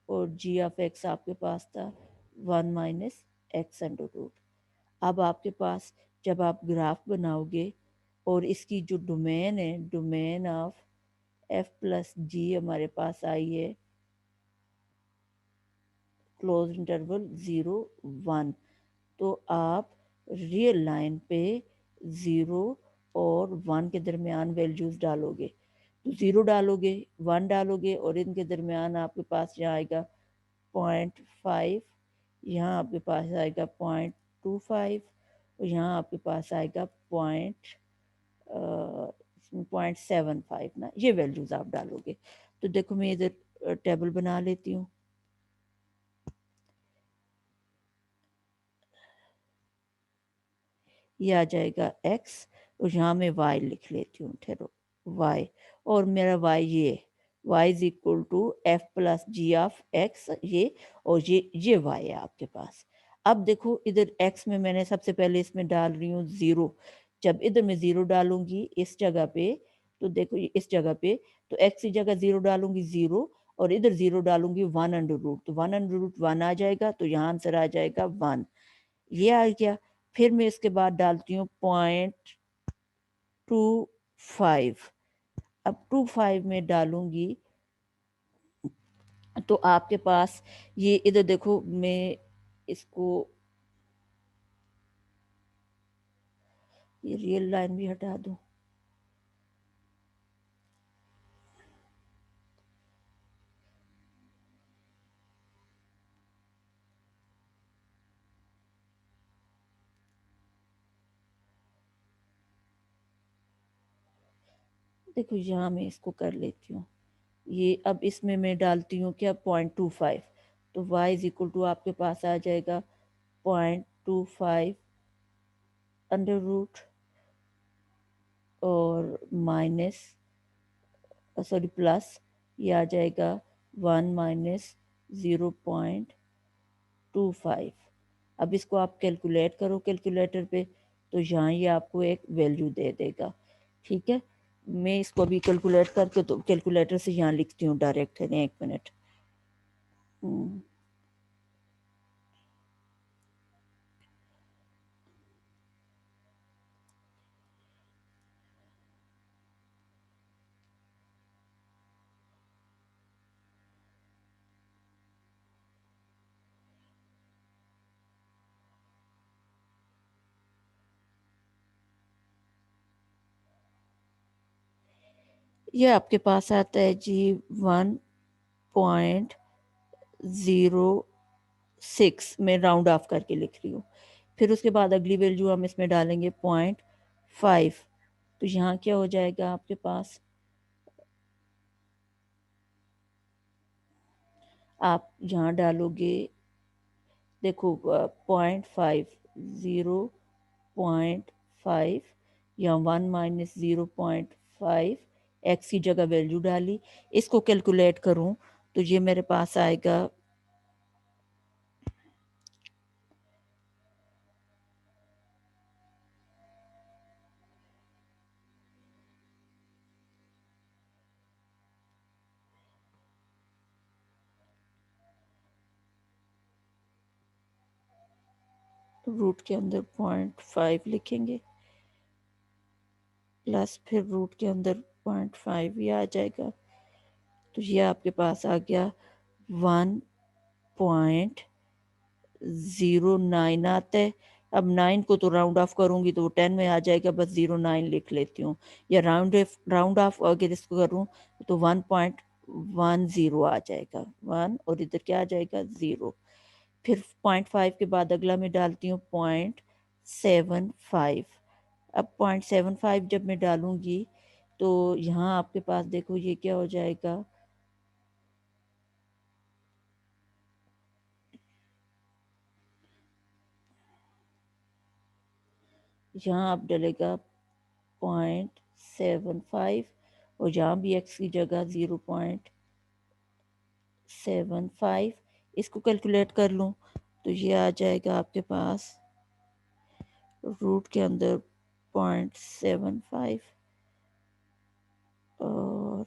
और जी ऑफ एक्स आपके पास था 1 - x अंडर रूट। अब आपके पास जब आप ग्राफ बनाओगे और इसकी जो डोमेन है, डोमेन ऑफ एफ प्लस जी हमारे पास आई है क्लोज इंटरवल 0 1, तो आप रियल लाइन पे 0 और 1 के दरमियान वैल्यूज डालोगे। तो 0 डालोगे, 1 डालोगे, और इनके दरमियान आपके पास यहाँ आएगा 0.5, यहाँ आपके पास आएगा 0.25, और यहाँ आपके पास आएगा 0.75 ना, ये वैल्यूज आप डालोगे। तो देखो मैं इधर टेबल बना लेती हूँ। ये आ जाएगा x, और यहाँ मैं y लिख लेती हूँ, ठहरो y, और मेरा y ये y is equal to f plus ji of x, ये और ये y है आपके पास। अब देखो इधर x में मैंने सबसे पहले इसमें डाल रही हूँ 0। जब इधर मैं 0 डालूंगी इस जगह पे, तो देखो इस जगह पे, तो x की जगह 0 डालूंगी 0, और इधर 0 डालूंगी 1 अंडर रूट, तो 1 अंडर रूट 1 आ जाएगा, तो यहाँ आंसर आ जाएगा 1। ये आ गया। फिर मैं इसके बाद डालती हूँ 0.25। अब 25 में डालूंगी तो आपके पास ये इधर देखो, मैं इसको ये रियल लाइन भी हटा दूं। देखो यहाँ मैं इसको कर लेती हूँ। ये अब इसमें मैं डालती हूँ क्या 0.25, तो y इज इक्वल टू आपके पास आ जाएगा 0.25 अंडर रूट और माइनस, सॉरी प्लस, ये आ जाएगा 1 - 0.25। अब इसको आप कैलकुलेट करो कैलकुलेटर पे, तो यहाँ ये आपको एक वैल्यू दे देगा। ठीक है, मैं इसको अभी कैलकुलेट करके तो कैलकुलेटर से यहाँ लिखती हूँ डायरेक्ट है, 1 मिनट। ये आपके पास आता है जी 1.06, मैं राउंड ऑफ करके लिख रही हूँ। फिर उसके बाद अगली वैल्यू हम इसमें डालेंगे 0.5, तो यहाँ क्या हो जाएगा आपके पास, आप यहाँ डालोगे, देखो 0.5, 0.5 या 1 - 0.5, एक्स की जगह वैल्यू डाली, इसको कैलकुलेट करूं तो ये मेरे पास आएगा रूट के अंदर 0.5 लिखेंगे, प्लस फिर रूट के अंदर 0.5 ये आ जाएगा, तो ये आपके पास आ गया 1.09 आता है। अब 9 को तो राउंड ऑफ करूंगी तो वो 10 में आ जाएगा, बस 09 लिख लेती हूँ, या राउंड ऑफ अगर इसको करूँ तो 1.10 आ जाएगा, 1, और इधर क्या आ जाएगा 0। फिर 0.5 के बाद अगला मैं डालती हूँ 0.75। अब 0.75 जब मैं डालूंगी तो यहाँ आपके पास देखो ये क्या हो जाएगा, यहाँ आप डलेगा 0.75, और जहाँ भी x की जगह 0.75, इसको कैलकुलेट कर लूँ तो ये आ जाएगा आपके पास रूट के अंदर 0.75 और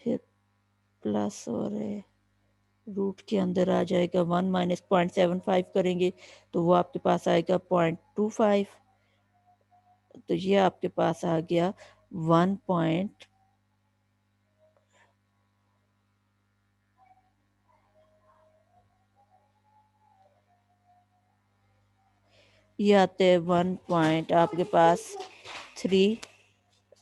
फिर प्लस और है रूट के अंदर आ जाएगा 1 माइनस 0.75 करेंगे तो वो आपके पास आएगा 0.25। तो ये आपके पास आ गया 1 पॉइंट ये आते हैं 1 पॉइंट आपके पास 3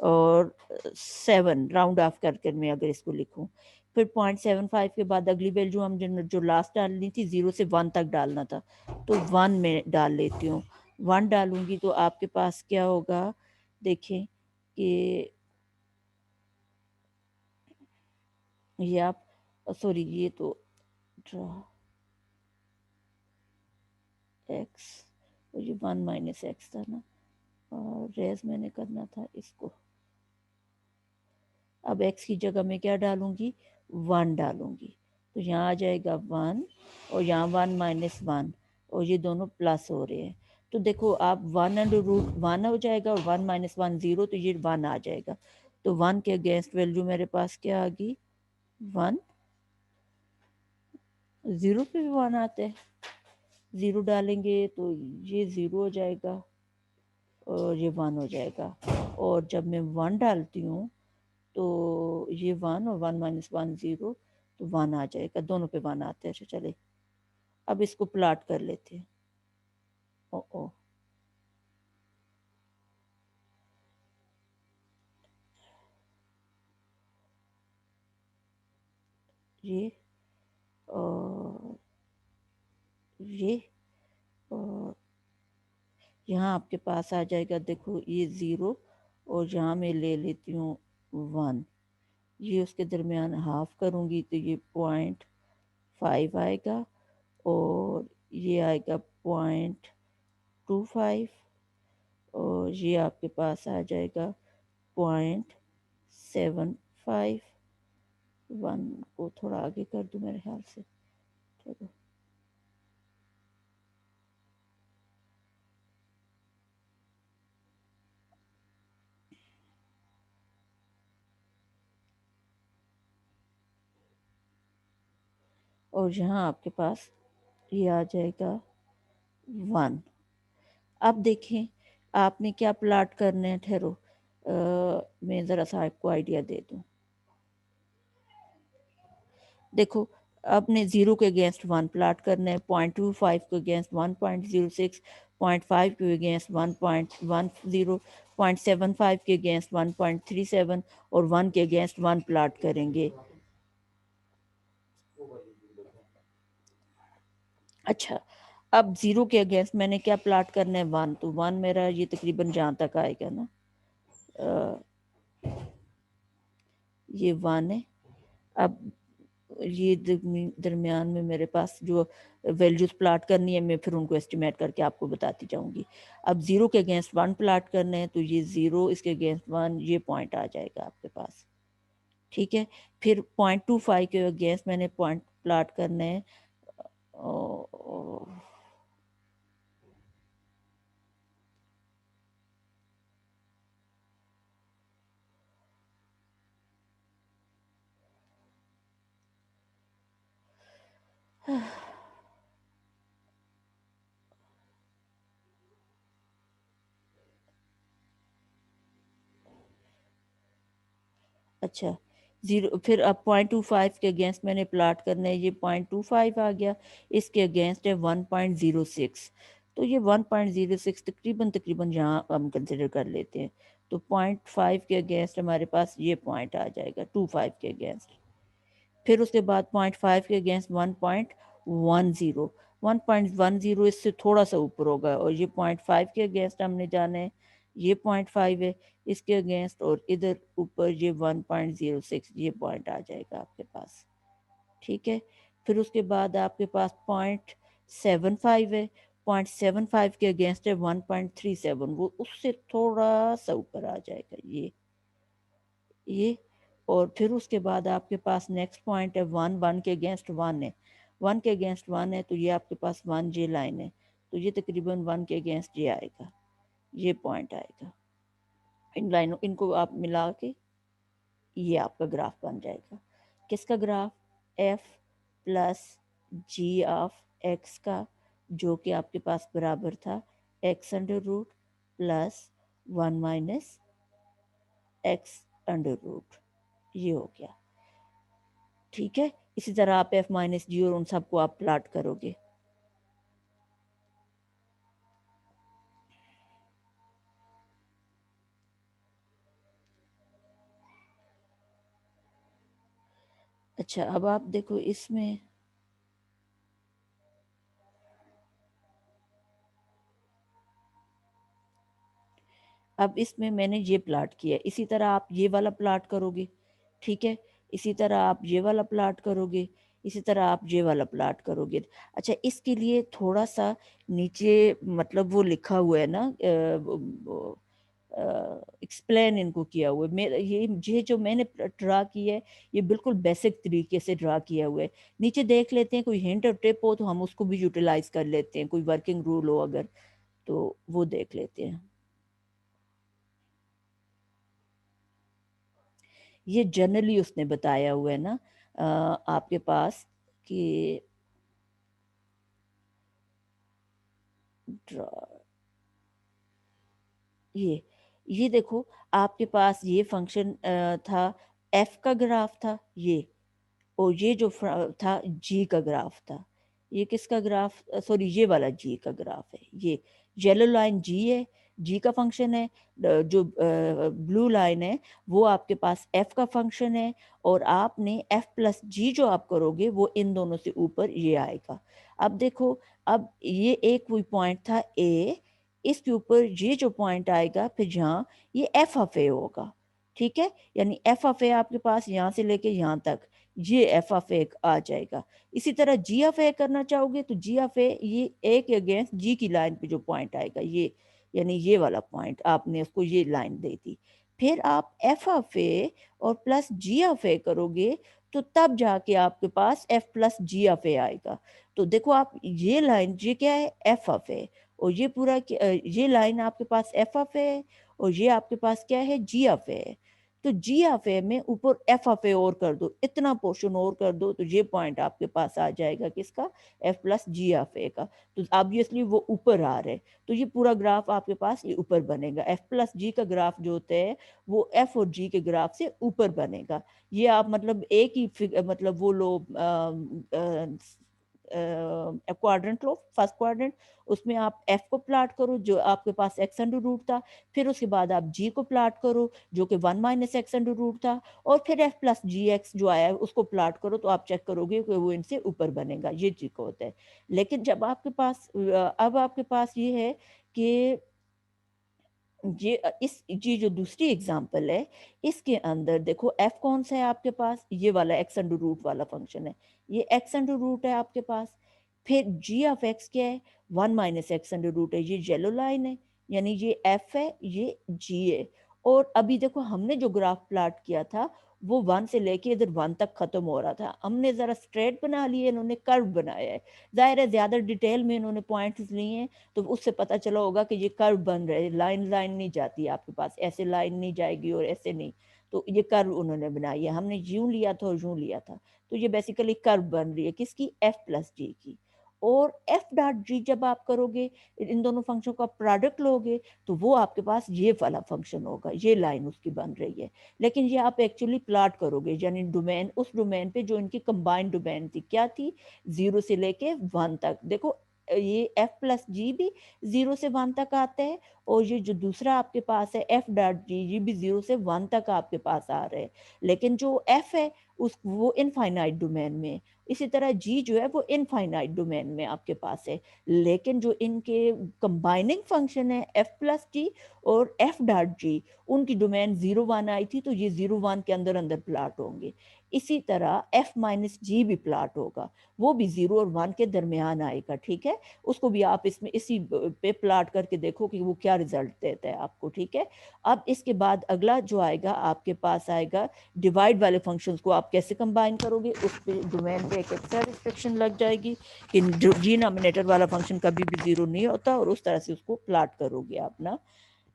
और 7 राउंड ऑफ करके मैं अगर इसको लिखूं फिर 0.75 के बाद अगली वैल्यू हम जो लास्ट डालनी थी 0 से 1 तक डालना था तो 1 में डाल लेती हूँ 1 डालूंगी तो आपके पास क्या होगा देखें कि ये आप सॉरी ये तो एक्स ये 1 माइनस एक्स था ना और रेज मैंने करना था इसको अब x की जगह में क्या डालूंगी 1 डालूंगी तो यहाँ आ जाएगा 1 और यहाँ 1 माइनस 1 और ये दोनों प्लस हो रहे हैं तो देखो आप 1 अंडर रूट 1 हो जाएगा और 1 माइनस 1 0 तो ये 1 आ जाएगा तो 1 के अगेंस्ट वैल्यू मेरे पास क्या आ गई 1 0 पे भी 1 आते हैं 0 डालेंगे तो ये 0 हो जाएगा और ये 1 हो जाएगा और जब मैं 1 डालती हूँ तो ये 1 और 1 माइनस 1 0 तो 1 आ जाएगा दोनों पे 1 आते हैं चले अब इसको प्लाट कर लेते हैं ओ ओ ये और ये और यहाँ आपके पास आ जाएगा देखो ये 0 और यहाँ मैं ले लेती हूँ 1 ये उसके दरमियान हाफ करूँगी तो ये 0.5 आएगा और ये आएगा 0.25 और ये आपके पास आ जाएगा 0.75 1 को थोड़ा आगे कर दूं मेरे ख्याल से चलो और यहाँ आपके पास ये आ जाएगा 1 अब देखें आपने क्या प्लाट करने हैं ठहरो मैं ज़रा सा आपको आइडिया दे दूं देखो आपने 0 के अगेंस्ट 1 प्लाट करना है 0.25 के अगेंस्ट 1.06 0.5 के अगेंस्ट 1.10 0.75 के अगेंस्ट 1.37 और 1 के अगेंस्ट 1 प्लाट करेंगे अच्छा अब 0 के अगेंस्ट मैंने क्या प्लाट करना है 1 तो 1 मेरा ये तकरीबन जहाँ तक आएगा ना ये 1 है अब ये दरमियान में मेरे पास जो वैल्यूज प्लाट करनी है मैं फिर उनको एस्टिमेट करके आपको बताती जाऊंगी अब 0 के अगेंस्ट 1 प्लाट करना है तो ये 0 इसके अगेंस्ट 1 ये पॉइंट आ जाएगा आपके पास ठीक है फिर 0.25 के अगेंस्ट मैंने पॉइंट प्लाट करना है अच्छा 0 फिर अब 0.25 के अगेंस्ट मैंने प्लाट करना है ये 0.25 आ गया इसके अगेंस्ट है 1.06 तो ये 1.06 तकरीबन तकरीबन यहाँ हम कंसिडर कर लेते हैं तो 0.5 के अगेंस्ट हमारे पास ये पॉइंट आ जाएगा 25 के अगेंस्ट फिर उसके बाद 0.5 के अगेंस्ट 1.10 1.10 इससे थोड़ा सा ऊपर होगा और ये 0.5 के अगेंस्ट हमने जाना है ये 0.5 है इसके अगेंस्ट और इधर ऊपर ये 1.06 ये पॉइंट आ जाएगा आपके पास ठीक है फिर उसके बाद आपके पास 0.75 है 0.75 के अगेंस्ट है 1.37 वो उससे थोड़ा सा ऊपर आ जाएगा ये और फिर उसके बाद आपके पास नेक्स्ट पॉइंट है 1 1 के अगेंस्ट 1 है 1 के अगेंस्ट 1 है, तो ये आपके पास 1 जे लाइन है, तो ये तकरीबन 1 के अगेंस्ट जे आएगा, ये पॉइंट आएगा। इन लाइनों इनको आप मिला के ये आपका ग्राफ बन जाएगा। किसका graph? F plus ji of x का, जो कि आपके पास बराबर था x under root plus 1 minus x under root, ये हो गया। ठीक है, इसी तरह आप एफ माइनस जी और उन सबको आप प्लाट करोगे। अच्छा, अब आप देखो इसमें अब इसमें मैंने ये प्लाट किया, इसी तरह आप ये वाला प्लाट करोगे। ठीक है, इसी तरह आप ये वाला प्लाट करोगे, इसी तरह आप ये वाला प्लाट करोगे। अच्छा, इसके लिए थोड़ा सा नीचे मतलब वो लिखा हुआ है ना, एक्सप्लेन इनको किया हुआ है। मेरा ये जो मैंने ड्रा किया है, ये बिल्कुल बेसिक तरीके से ड्रा किया हुआ है। नीचे देख लेते हैं, कोई हिंट और टिप हो तो हम उसको भी यूटिलाइज कर लेते हैं, कोई वर्किंग रूल हो अगर, तो वो देख लेते हैं। ये जनरली उसने बताया हुआ है ना आपके पास कि ये ये देखो, आपके पास ये फंक्शन था, एफ का ग्राफ था ये, और ये जो था जी का ग्राफ था। ये किसका ग्राफ? सॉरी, ये वाला जी का ग्राफ है। ये येलो लाइन जी है, जी का फंक्शन है। जो ब्लू लाइन है वो आपके पास एफ का फंक्शन है, और आपने एफ प्लस जी जो आप करोगे वो इन दोनों से ऊपर ये आएगा। अब देखो, अब ये एक कोई पॉइंट था ए, इसके ऊपर ये जो पॉइंट आएगा फिर जहाँ ये एफ ऑफ ए होगा। ठीक है, यानी एफ ऑफ ए आपके पास यहाँ से लेके यहाँ तक ये एफ ऑफ ए आ जाएगा। इसी तरह जी ऑफ ए करना चाहोगे तो जी ऑफ ए ये ए के अगेंस्ट जी की लाइन पे जो पॉइंट आएगा ये, यानी ये वाला पॉइंट आपने उसको ये लाइन दे दी। फिर आप एफ ऑफ ए और प्लस जी ऑफ ए करोगे, तो तब जाके आपके पास एफ प्लस जी ऑफ ए आएगा। तो देखो, आप ये लाइन ये क्या है? एफ ऑफ ए, और ये पूरा ये लाइन आपके पास एफ ऑफ ए है, और ये आपके पास क्या है? जी ऑफ ए है। तो जी ऑफ ए में ऊपर एफ ऑफ ए और कर दो, इतना पोर्शन और कर दो, तो ये पॉइंट आपके पास आ जाएगा किसका? एफ प्लस जी ऑफ ए का। तो ऑब्वियसली वो ऊपर आ रहे, तो ये पूरा ग्राफ आपके पास ये ऊपर बनेगा। एफ प्लस जी का ग्राफ जो होता है वो एफ और जी के ग्राफ से ऊपर बनेगा। ये आप मतलब एक ही मतलब वो लो क्वाड्रेंट लो, फर्स्ट क्वाड्रेंट, उसमें आप एफ को प्लाट करो जो आपके पास एक्स अंडर रूट था, फिर उसके बाद आप जी को प्लाट करो जो कि 1 माइनस एक्स अंडर रूट था, और फिर एफ प्लस जी एक्स जो आया है उसको प्लाट करो, तो आप चेक करोगे कि वो इनसे ऊपर बनेगा। ये जी को होता है। लेकिन जब आपके पास अब आपके पास ये है कि ये इस ये जो दूसरी एग्जांपल है, इसके अंदर देखो एफ कौन सा है आपके पास? ये वाला एक्स अंडर रूट वाला फंक्शन है, ये एक्स अंडर रूट है आपके पास। फिर जी ऑफ एक्स क्या है? 1 माइनस एक्स अंडर रूट है, ये येलो लाइन है, यानी ये एफ है, ये जी है। और अभी देखो, हमने जो ग्राफ प्लाट किया था वो 1 से लेके इधर 1 तक खत्म हो रहा था, हमने जरा स्ट्रेट बना लिए, इन्होंने कर्व बनाया है। जाहिर है ज्यादा डिटेल में इन्होंने पॉइंट्स लिए हैं, तो उससे पता चला होगा कि ये कर्व बन रहे, लाइन लाइन नहीं जाती आपके पास, ऐसे लाइन नहीं जाएगी और ऐसे नहीं। तो ये कर्व उन्होंने बनाई है, हमने यूं लिया था और यूं लिया था, तो ये बेसिकली कर्व बन रही है किसकी? एफ प्लस जी की। और एफ डॉट जी जब आप करोगे, इन दोनों फंक्शन का प्रोडक्ट लोगे, तो वो आपके पास ये वाला फंक्शन होगा, ये लाइन उसकी बन रही है। लेकिन ये आप एक्चुअली प्लॉट करोगे, यानी डोमेन, उस डोमेन पे जो इनकी कंबाइंड डोमेन थी, क्या थी? 0 से लेके 1 तक। देखो, ये एफ प्लस जी भी 0 से 1 तक आता है, और ये जो दूसरा आपके पास है एफ डॉट जी, ये भी 0 से 1 तक आपके पास आ रहे हैं। लेकिन जो एफ है उस वो इनफाइनाइट डोमेन में, इसी तरह जी जो है वो इनफाइनाइट डोमेन में आपके पास है। लेकिन जो इनके कंबाइनिंग फंक्शन है एफ प्लस जी और एफ डॉट जी, उनकी डोमेन 0 1 आई थी, तो ये 0 1 के अंदर अंदर प्लाट होंगे। इसी तरह एफ माइनस जी भी प्लाट होगा, वो भी 0 और 1 के दरमियान आएगा। ठीक है, उसको भी आप इसमें इसी पे प्लाट करके देखो कि वो क्या क्या रिजल्ट देता है आपको, ठीक है। अब इसके बाद अगला जो आएगा आपके पास आएगा डिवाइड वाले फंक्शंस को आप कैसे कंबाइन करोगे, उस पर डोमेन पे एक एक्स्ट्रा रिस्ट्रिक्शन लग जाएगी कि डिनोमिनेटर वाला फंक्शन कभी भी जीरो नहीं होता, और उस तरह से उसको प्लाट करोगे आप ना।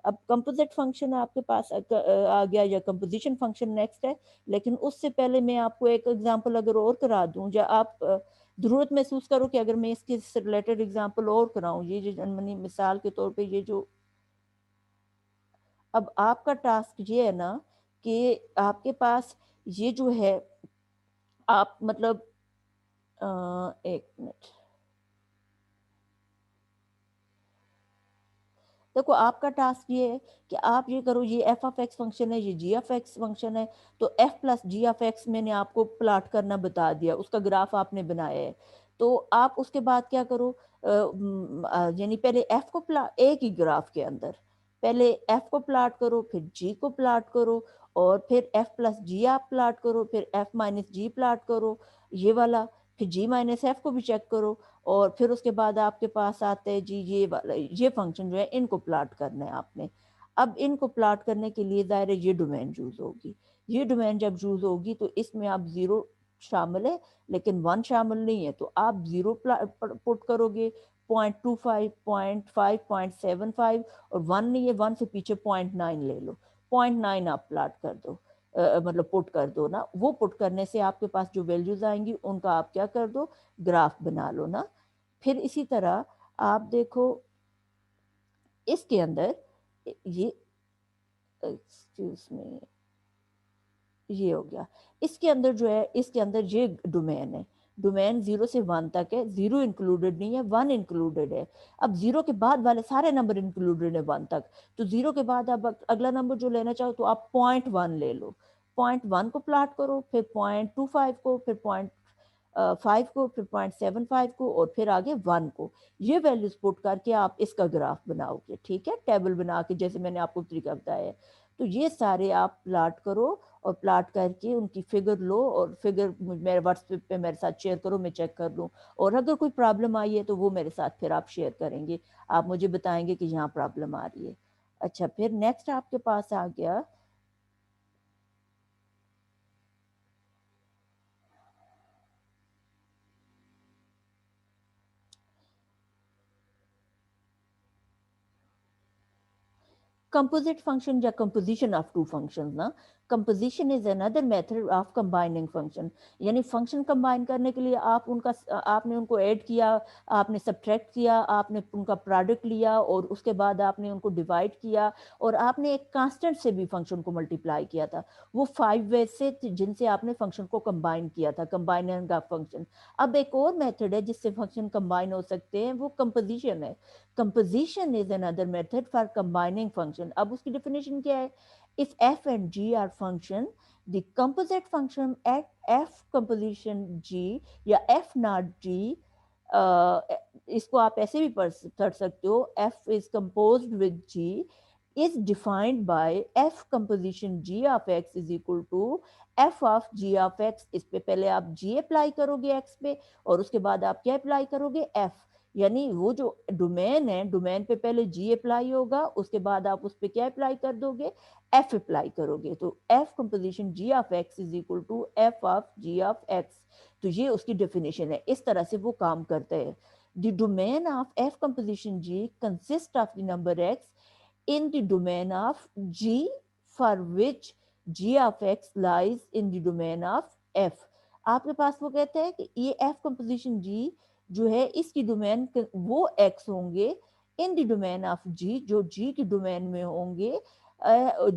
अब कंपोजिट फंक्शन आपके पास आ गया, या कंपोजिशन फंक्शन नेक्स्ट है। लेकिन उससे पहले मैं आपको एक एग्जांपल अगर और करा दूं, या आप ज़रूरत महसूस करो कि अगर मैं इसके रिलेटेड एग्जांपल और कराऊं, ये जो मिसाल के तौर पे ये जो, अब आपका टास्क ये है ना कि आपके पास ये जो है, आप मतलब एक मिनट, देखो आपका टास्क ये है कि आप ये करो, ये एफ ऑफ एक्स फंक्शन है, ये जी ऑफ एक्स फंक्शन है, तो f plus ji of x मैंने आपको प्लॉट करना बता दिया, उसका ग्राफ आपने बनाया है। तो आप उसके बाद क्या करो, यानी पहले एफ को प्लॉट एक ही ग्राफ के अंदर, पहले एफ को प्लॉट करो, फिर जी को प्लॉट करो, और फिर एफ प्लस जी आप प्लॉट करो, फिर एफ माइनस जी प्लॉट करो, ये वाला, फिर जी माइनस एफ को भी चेक करो, और फिर उसके बाद आपके पास आते हैं जी ये वाला, ये फंक्शन जो है इनको प्लॉट करना है आपने। अब इनको प्लॉट करने के लिए दायरे ये डोमेन यूज होगी, ये डोमेन जब यूज होगी तो इसमें आप जीरो शामिल है लेकिन वन शामिल नहीं है, तो आप जीरो पुट करोगे, 0.25, 0.5, 0.75, और वन नहीं है, वन से पीछे 0.9 ले लो, 0.9 आप प्लॉट कर दो, मतलब पुट कर दो ना। वो पुट करने से आपके पास जो वैल्यूज आएंगी उनका आप क्या कर दो, ग्राफ बना लो ना। फिर इसी तरह आप देखो इसके अंदर, ये एक्सक्यूज मी, ये हो गया, इसके अंदर जो है, इसके अंदर ये डोमेन है, डोमेन 0 से 1 तक है, 0 इंक्लूडेड नहीं है, 1 इंक्लूडेड है। अब 0 के बाद वाले सारे नंबर इंक्लूडेड है 1 तक, तो 0 के बाद अब अगला नंबर जो लेना चाहो तो आप 0.1 ले लो, 0.1 को प्लॉट करो, फिर 0.25 को, फिर 0.5 को, फिर 0.75 को, और फिर आगे 1 को। ये वैल्यूज पुट करके आप इसका ग्राफ बनाओगे, ठीक है, टेबल बना के, जैसे मैंने आपको तरीका बताया है। तो ये सारे आप प्लॉट करो, और प्लॉट करके उनकी फिगर लो, और फिगर मेरे व्हाट्सएप पे मेरे साथ शेयर करो, मैं चेक कर लूँ, और अगर कोई प्रॉब्लम आई है तो वो मेरे साथ फिर आप शेयर करेंगे, आप मुझे बताएंगे कि यहाँ प्रॉब्लम आ रही है। अच्छा, फिर नेक्स्ट आपके पास आ गया, composite function या composition of two functions ना। composition is another method of combining function, यानी फंक्शन कंबाइन करने के लिए आप उनका, आपने उनको ऐड किया, आपने सब्ट्रैक्ट किया, आपने उनका प्रोडक्ट लिया, और उसके बाद आपने उनको डिवाइड किया, और आपने एक कांस्टेंट से भी फंक्शन को मल्टीप्लाई किया था। वो 5 वेज से जिनसे आपने फंक्शन को कंबाइन किया था, कंबाइनिंग का फंक्शन। अब एक और मेथड है जिससे फंक्शन कंबाइन हो सकते हैं, वो कंपोजिशन है। composition is another method for combining function। अब उसकी definition क्या है, if f and g are function, the composite function at f composition g या f not g, इसको आप ऐसे भी पढ़ सकते हो, f is composed with g is defined by f composition g of x is equal to f of g of x। इस पे पहले आप g अप्लाई करोगे x पे, और उसके बाद आप क्या अप्लाई करोगे, f, यानी वो जो डोमेन है, डोमेन पे पहले जी अप्लाई होगा, उसके बाद आप उस पर क्या अप्लाई कर दोगे, एफ अप्लाई करोगे, तो f composition g of x is equal to f of ji of x. तो ये उसकी डेफिनेशन है, इस तरह से वो काम करते हैं। The domain of f composition g consist of the number x in the domain of G for which G of x lies in the domain of F। आपके पास वो कहते हैं कि ये F कंपोजिशन G जो है इसकी डोमेन वो x होंगे इन द डोमेन ऑफ G, जो G की डोमेन में होंगे,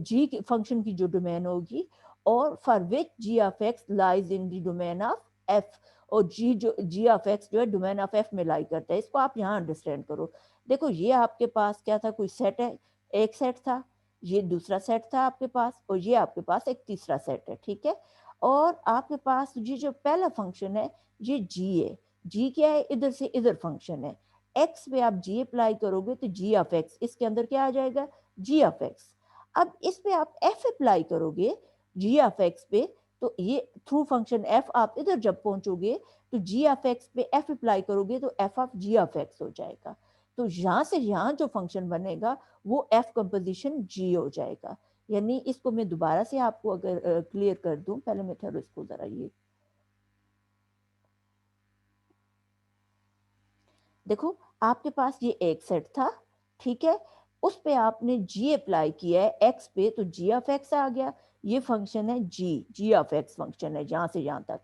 G फंक्शन की जो डोमेन होगी, और for which G of x lies in the domain of F, और G ऑफ x जो है डोमेन ऑफ F में लाई करता है। इसको आप यहाँ अंडरस्टैंड करो। देखो ये आपके पास क्या था, कोई सेट है, एक सेट था, ये दूसरा सेट था आपके पास, और ये आपके पास एक तीसरा सेट है, ठीक है। और आपके पास ये जो पहला फंक्शन है ये जी है, जी क्या है, इधर से इधर फंक्शन है, एक्स पे आप जी अप्लाई करोगे तो जी ऑफ एक्स, इसके अंदर क्या आ जाएगा, जी ऑफ एक्स। अब इस पे आप एफ अप्लाई करोगे जी ऑफ एक्स पे, तो ये थ्रू फंक्शन एफ, आप इधर जब पहुंचोगे तो जी ऑफ एक्स पे एफ अप्लाई करोगे तो F of ji of x हो जाएगा। तो यहाँ से यहाँ जो फंक्शन बनेगा वो एफ कंपोजिशन जी हो जाएगा। यानी इसको मैं दोबारा से आपको अगर क्लियर कर दूं, पहले मैं ठहरो इसको जरा, ये देखो आपके पास ये एक सेट था, ठीक है, उस पे आपने जी अप्लाई किया है एक्स पे, तो जी ऑफ एक्स आ गया। ये फंक्शन है जी ऑफ एक्स फंक्शन है यहाँ से यहाँ तक।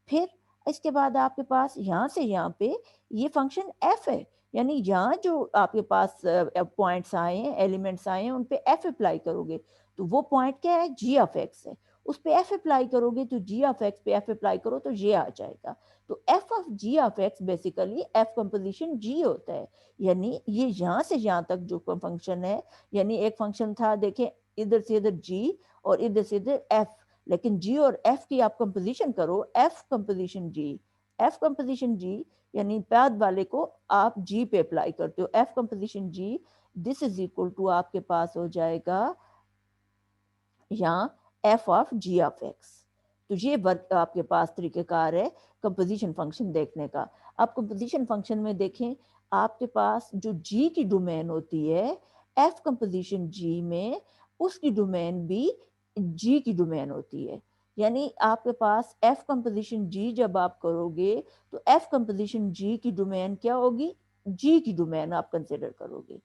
फिर इसके बाद आपके पास यहाँ से यहाँ पे ये फंक्शन एफ है, यानी यहाँ जो आपके पास पॉइंट्स आए हैं, एलिमेंट्स आए हैं, उन पे एफ अप्लाई करोगे तो वो पॉइंट क्या है, जी ऑफ एक्स है। उस पे एफ अप्लाई करोगे तो जी ऑफ एक्स पे एफ अप्लाई करो तो ये आ जाएगा। तो F of ji of X basically F composition G होता है। यानी ये यहाँ से यहाँ तक जो फंक्शन है, यानी एक फंक्शन था देखें, इधर से इधर जी और इधर से इधर एफ, लेकिन जी और एफ की आप कंपोजिशन करो, एफ कंपोजिशन जी, एफ कंपोजिशन जी, यानी बाद वाले को आप जी पे अप्लाई करते हो, f composition g, this is equal to आपके पास हो जाएगा यहाँ f of ji of x. तो ये वर्क आपके पास तरीकेकार है कंपोजिशन फंक्शन देखने का। आप कंपोजिशन फंक्शन में देखें, आपके पास जो जी की डोमेन होती है एफ कंपोजिशन जी में, उसकी डोमेन भी जी की डोमेन होती है। यानी आपके पास एफ कंपोजिशन जी जब आप करोगे तो एफ कंपोजिशन जी की डोमेन क्या होगी, जी की डोमेन आप कंसिडर करोगे।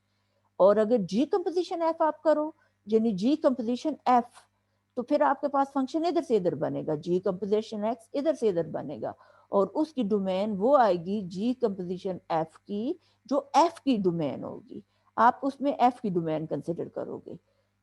और अगर जी कंपोजिशन एफ आप करो, यानी जी कंपोजिशन एफ, तो फिर आपके पास फंक्शन इधर से इधर बनेगा, जी कंपोजिशन एक्स इधर से इधर बनेगा, और उसकी डोमेन वो आएगी जी कंपोजिशन एफ की, जो एफ की डोमेन होगी। आप उसमें एफ की डोमेन कंसिडर करोगे।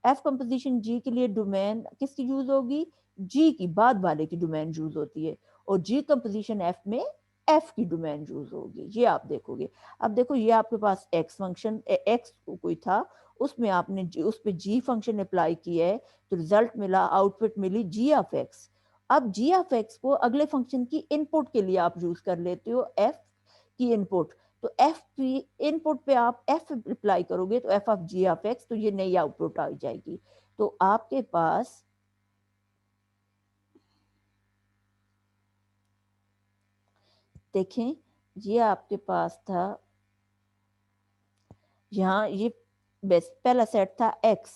एफ कंपोजिशन जी के लिए डोमेन किसकी यूज होगी, जी की, बाद वाले की डोमेन यूज होती है, और जी कंपोजिशन एफ में एफ की डोमेन यूज होगी, ये आप देखोगे। अब देखो ये आपके पास एक्स फंक्शन एक्स कोई था, उसमें आपने उस पर जी फंक्शन अप्लाई किया है, तो रिजल्ट मिला, आउटपुट मिली जी ऑफ एक्स। अब जी ऑफ एक्स को अगले फंक्शन की इनपुट के लिए आप यूज कर लेते हो, एफ की इनपुट। तो एफ की इनपुट पे आप एफ अप्लाई करोगे तो F of ji of x, तो ये नई आउटपुट आ जाएगी। तो आपके पास देखें, ये आपके पास था, यहाँ ये बेस्ट पहला सेट था एक्स,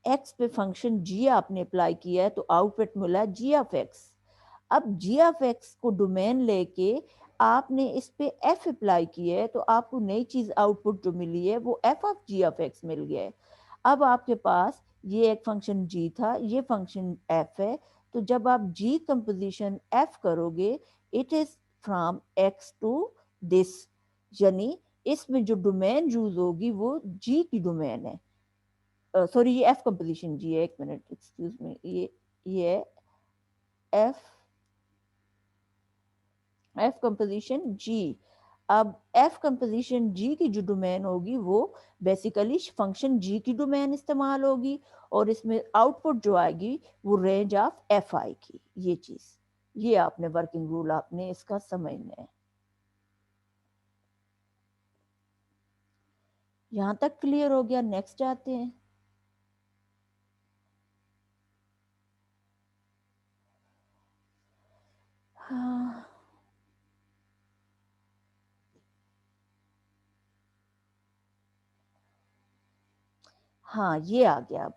एक्स पे फंक्शन जी आपने अप्लाई किया है तो आउटपुट मिला जी ऑफ एक्स। अब जी ऑफ एक्स को डोमेन लेके आपने इस पे एफ अप्लाई किया है, तो आपको नई चीज आउटपुट जो मिली है वो F of ji of X मिल गया है। अब आपके पास ये एक फंक्शन जी था, ये फंक्शन एफ है, तो जब आप जी कंपोजिशन एफ करोगे, it is from x to this, यानी इसमें जो डोमेन यूज होगी वो जी की डोमेन है। सॉरी ये एफ कंपोजिशन जी है, एक मिनट एक्सक्यूज मी, ये एफ एफ कंपोजिशन जी। अब एफ कंपोजिशन जी की जो डोमेन होगी वो बेसिकली फंक्शन जी की डोमेन इस्तेमाल होगी, और इसमें आउटपुट जो आएगी वो रेंज ऑफ एफ आएगी। ये चीज, ये आपने वर्किंग रूल आपने इसका समझना है। यहां तक क्लियर हो गया, नेक्स्ट जाते हैं। हाँ, हाँ ये आ गया।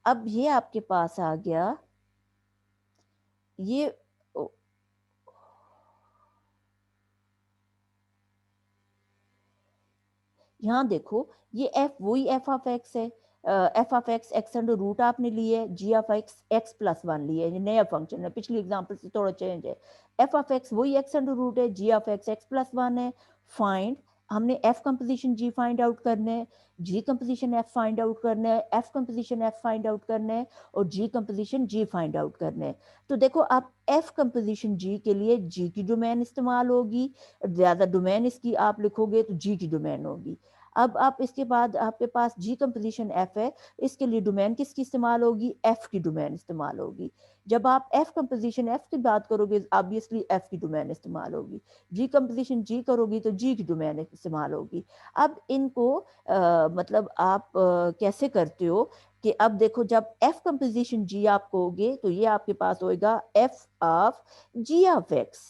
अब ये आपके पास आ गया, ये यहाँ देखो, ये एफ वही एफ ऑफ एक्स है, F of x x under root आपने लिए है, G of x X plus one लिया है, ये नया फंक्शन है, पिछली एग्जांपल से थोड़ा चेंज है। एफ ऑफ एक्स वही एक्स अंडर रूट है, G of x X plus one है। फाइंड, हमने F composition G find out करना है, G composition F find out करना है, F composition F find out करना है, और G composition G find out करना है। तो देखो आप एफ कंपोजिशन जी के लिए जी की डोमेन इस्तेमाल होगी, ज्यादा डोमेन इसकी आप लिखोगे तो जी की डोमेन होगी। अब आप इसके बाद आपके पास जी कंपोजिशन एफ है, इसके लिए डोमेन किसकी इस्तेमाल होगी, एफ की डोमेन इस्तेमाल होगी। जब आप एफ कंपोजिशन एफ की बात करोगे, ऑब्वियसली एफ की डोमेन इस्तेमाल होगी। जी कंपोजिशन जी करोगी तो जी की डोमेन इस्तेमाल होगी। अब इनको मतलब आप कैसे करते हो कि अब देखो, जब एफ कंपोजिशन जी आप कहोगे तो ये आपके पास होएगा f of ji of x.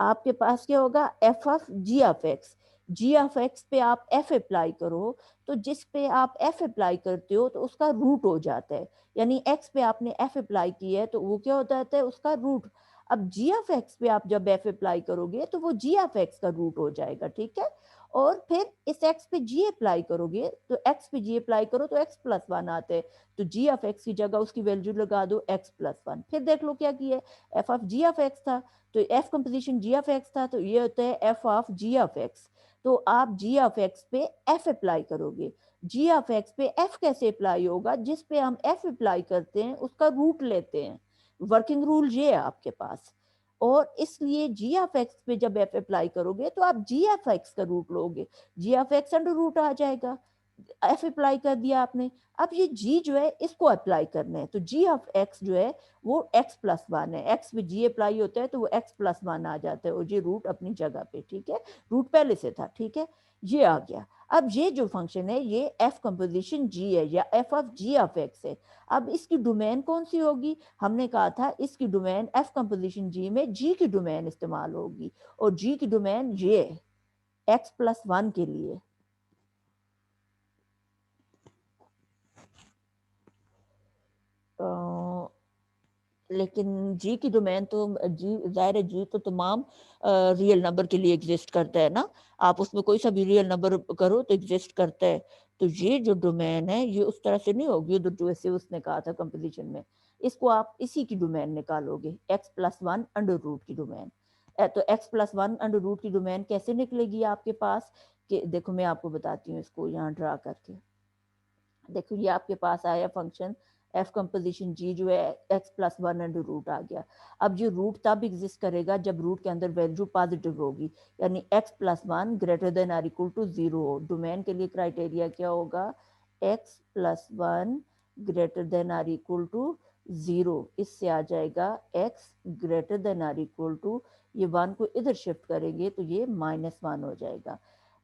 आपके पास क्या होगा, f of ji of x. G of x पे आप एफ अप्लाई करो, तो जिस पे आप एफ अप्लाई करते हो तो उसका रूट हो जाता है, यानी एक्स पे आपने एफ अप्लाई किया है तो वो क्या होता है उसका रूट। अब जी ऑफ एक्स पे आप जब एफ अप्लाई करोगे तो वो जी ऑफ एक्स का रूट हो जाएगा, ठीक है। और फिर इस एक्स पे जी अप्लाई करोगे तो एक्स पे जी अप्लाई करो तो एक्स प्लस वन आते हैं, तो जी ऑफ एक्स की जगह उसकी वैल्यू लगा दो एक्स प्लस वन। फिर देख लो क्या किया, f of ji of x था तो f composition g of x था, तो ये होता है F of ji of x. तो आप जी ऑफ एक्स पे एफ अप्लाई करोगे। जी ऑफ एक्स पे एफ कैसे अप्लाई होगा, जिस पे हम एफ अप्लाई करते हैं उसका रूट लेते हैं, वर्किंग रूल ये है आपके पास। और इसलिए जी ऑफ एक्स पे जब एफ अप्लाई करोगे तो आप जी ऑफ एक्स का रूट लोगे, जी ऑफ एक्स अंडर रूट आ जाएगा, एफ अप्लाई कर दिया आपने। अब ये जी जो है इसको अप्लाई करना है, तो जी ऑफ एक्स जो है वो एक्स प्लस वन है, एक्स पे जी अप्लाई होता है तो वो एक्स प्लस वन आ जाता है, और ये रूट अपनी जगह पे, ठीक है, रूट पहले से था, ठीक है, ये आ गया। अब ये जो फंक्शन है ये एफ कंपोजिशन जी है या f of ji of x है। अब इसकी डोमेन कौन सी होगी, हमने कहा था इसकी डोमेन एफ कंपोजिशन जी में जी की डोमेन इस्तेमाल होगी, और जी की डोमेन ये है एक्स प्लस वन के लिए। लेकिन जी की डोमेन तो जी जाहिर है जी तो तमाम रियल नंबर के लिए एग्जिस्ट करता है ना, आप उसमें कोई सा भी रियल नंबर करो तो एग्जिस्ट करता है। तो ये जो डोमेन है ये उस तरह से नहीं होगी उधर जैसे उसने कहा था कंपोजिशन में, इसको आप इसी की डोमेन निकालोगे x plus one under root की डोमेन। तो x plus one under root की डोमेन कैसे निकलेगी आपके पास, कि देखो मैं आपको बताती हूँ इसको यहाँ ड्रा करके। देखो ये आपके पास आया फंक्शन एफ कंपोजिशन जी जो है x plus one under root आ गया। अब ये रूट तब एग्जिस्ट करेगा जब रूट के अंदर वैल्यू पॉजिटिव होगी, यानी x plus one greater than or equal to zero हो। डोमेन के लिए क्राइटेरिया क्या होगा, x plus one greater than or equal to zero. इससे आ जाएगा x greater than or equal to, ये वन को इधर शिफ्ट करेंगे तो ये माइनस वन हो जाएगा।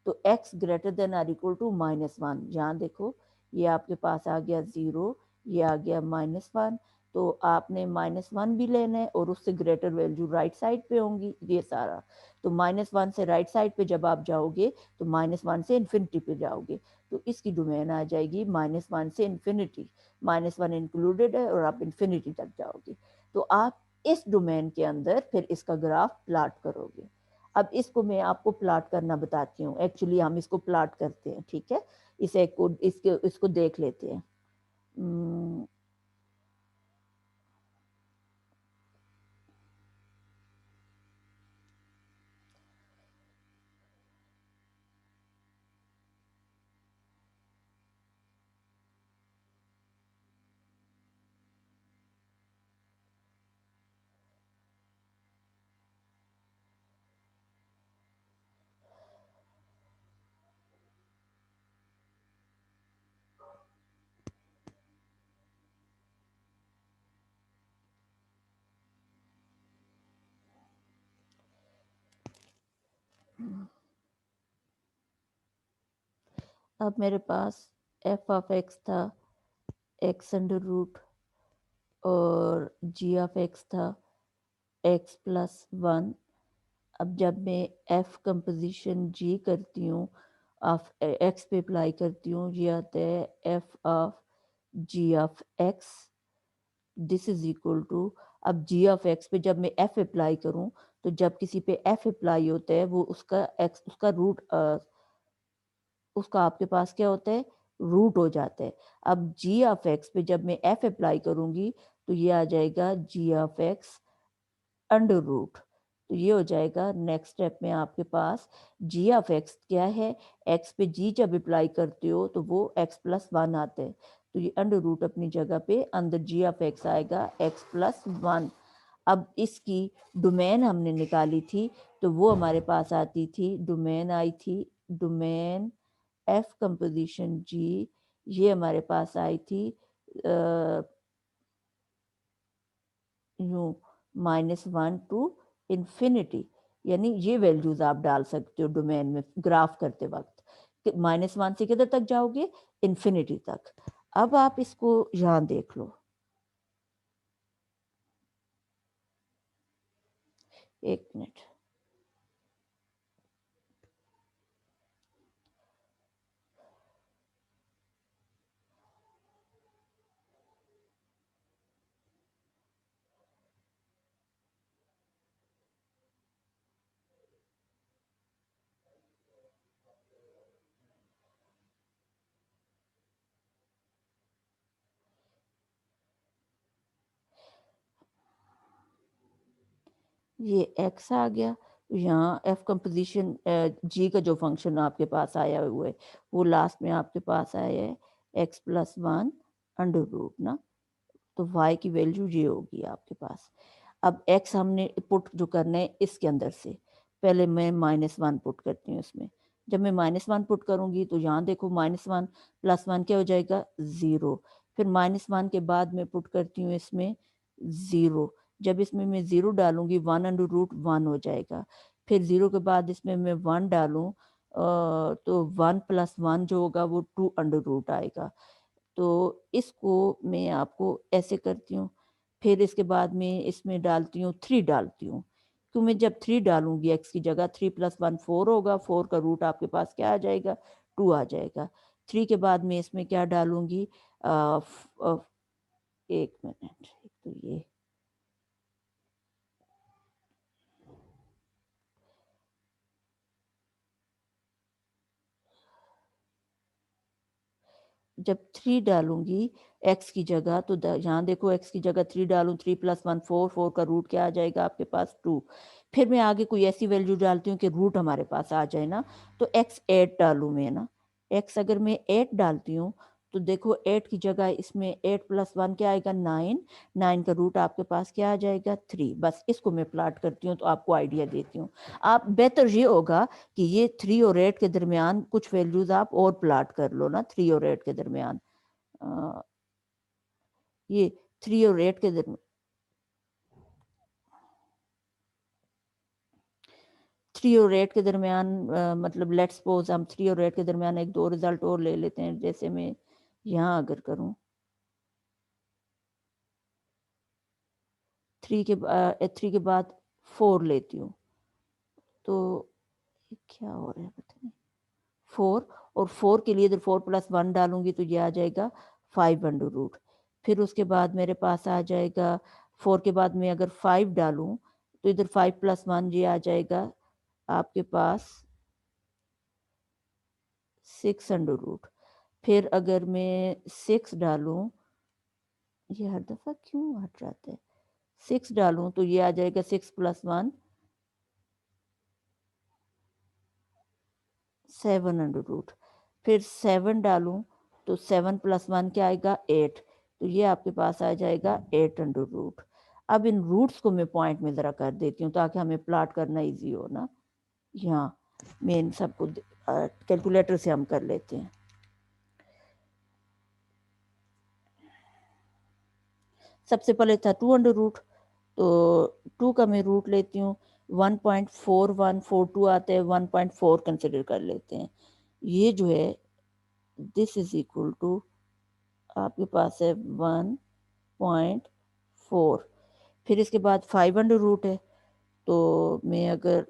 तो x greater than or equal to minus one, यहाँ देखो ये आपके पास आ गया जीरो, ये आ गया माइनस वन। तो आपने माइनस वन भी लेना है और उससे ग्रेटर वैल्यू राइट साइड पे होंगी ये सारा। तो माइनस वन से राइट साइड पे जब आप जाओगे तो माइनस वन से इन्फिनिटी पे जाओगे, तो इसकी डोमेन आ जाएगी माइनस वन से इन्फिनिटी, माइनस वन इंक्लूडेड है और आप इन्फिनिटी तक जाओगे। तो आप इस डोमेन के अंदर फिर इसका ग्राफ प्लाट करोगे। अब इसको मैं आपको प्लाट करना बताती हूँ, एक्चुअली हम इसको प्लाट करते हैं, ठीक है, इसे को इसको देख लेते हैं। अब मेरे पास एफ ऑफ एक्स था एक्स अंडर रूट, और जी ऑफ एक्स था एक्स प्लस वन। अब जब मैं एफ कंपोजिशन जी करती हूँ, ऑफ एक्स पे अप्लाई करती हूँ, ये आता है F of ji of x, this is equal to. अब जी ऑफ एक्स पे जब मैं एफ अप्लाई करूँ, तो जब किसी पे एफ अप्लाई होता है वो उसका एक्स उसका रूट उसका आपके पास क्या होता है, रूट हो जाता है। अब जी ऑफ एक्स पे जब मैं एफ अप्लाई करूंगी तो ये आ जाएगा G of x under root. तो ये हो जाएगा नेक्स्ट स्टेप में आपके पास जी ऑफ एक्स क्या है, एक्स पे जी जब अप्लाई करते हो तो वो एक्स प्लस वन आता है, तो ये अंडर रूट अपनी जगह पे, अंदर जी ऑफ एक्स आएगा एक्स प्लस वन। अब इसकी डोमेन हमने निकाली थी, तो वो हमारे पास आती थी, डोमेन आई थी, डोमेन एफ कंपोजिशन जी, ये हमारे पास आई थी you minus one two infinity, यानी ये वैल्यूज आप डाल सकते हो डोमेन में ग्राफ करते वक्त, माइनस वन से किधर तक जाओगे, इन्फिनिटी तक। अब आप इसको यहाँ देख लो, एक मिनट। ये एक्स आ गया, यहाँ एफ कंपोजिशन जी का जो फंक्शन आपके पास आया हुआ है वो लास्ट में आपके पास आया है x plus one under root ना, तो वाई की वैल्यू ये होगी आपके पास। अब एक्स हमने पुट जो करना है इसके अंदर से, पहले मैं -1 पुट करती हूँ इसमें। जब मैं -1 पुट करूँगी तो यहाँ देखो -1 प्लस 1 क्या हो जाएगा 0, फिर -1 के बाद मैं पुट करती हूँ इसमें 0, जब इसमें मैं 0 डालूँगी 1 अंडर रूट 1 हो जाएगा, फिर 0 के बाद इसमें मैं 1 डालूँ तो 1 प्लस 1 जो होगा वो 2 अंडर रूट आएगा। तो इसको मैं आपको ऐसे करती हूँ, फिर इसके बाद में इसमें डालती हूँ 3 डालती हूँ। तो मैं जब 3 डालूँगी एक्स की जगह 3 प्लस 1 4 होगा, 4 का रूट आपके पास क्या आ जाएगा 2 आ जाएगा। 3 के बाद मैं इसमें क्या डालूँगी 1 मिनट, एक तो ये जब 3 डालूँगी एक्स की जगह तो द यहाँ देखो एक्स की जगह 3 डालूँ 3 प्लस 1 4, 4 का रूट क्या आ जाएगा आपके पास 2। फिर मैं आगे कोई ऐसी वैल्यू डालती हूँ कि रूट हमारे पास आ जाए ना, तो एक्स 8 डालूँ मैं ना, एक्स अगर मैं 8 डालती हूँ तो देखो 8 की जगह इसमें 8 प्लस 1 क्या आएगा 9, 9 का रूट आपके पास क्या आ जाएगा 3। बस इसको मैं प्लॉट करती हूँ तो आपको आइडिया देती हूँ। आप बेहतर ये होगा कि ये 3 और 8 के दरमियान कुछ वैल्यूज़ आप और प्लॉट कर लो ना 3 और 8 के दरमियान। अ, ये 3 और 8 के दरमियान 3 और 8 के दरमियान मतलब लेट्स सपोज हम 3 और 8 के दरमियान एक दो रिजल्ट और ले लेते हैं, जैसे मैं यहाँ अगर करूँ 3 के बाद 4 लेती हूँ तो ये क्या हो रहा है पता नहीं 4, और 4 के लिए इधर 4 प्लस 1 डालूंगी तो ये आ जाएगा 5 अंडर रूट। फिर उसके बाद मेरे पास आ जाएगा 4 के बाद मैं अगर 5 डालूं तो इधर 5 प्लस 1 ये आ जाएगा आपके पास 6 अंडर रूट। फिर अगर मैं 6 डालूं, ये हर दफ़ा क्यों हट जाता है, 6 डालूं तो ये आ जाएगा 6 प्लस 1 7 अंडर रूट। फिर 7 डालूं तो 7 प्लस 1 क्या आएगा 8, तो ये आपके पास आ जाएगा 8 अंडर रूट। अब इन रूट्स को मैं पॉइंट में ज़रा कर देती हूँ ताकि हमें प्लॉट करना इजी हो ना। यहाँ मैं इन सबको कैलकुलेटर से हम कर लेते हैं। सबसे पहले था 2 अंडर रूट, तो 2 का मैं रूट लेती हूँ 1.4142 आता है, 1.4 कंसिडर कर लेते हैं। ये जो है दिस इज इक्वल टू आपके पास है 1.4। फिर इसके बाद 5 अंडर रूट है, तो मैं अगर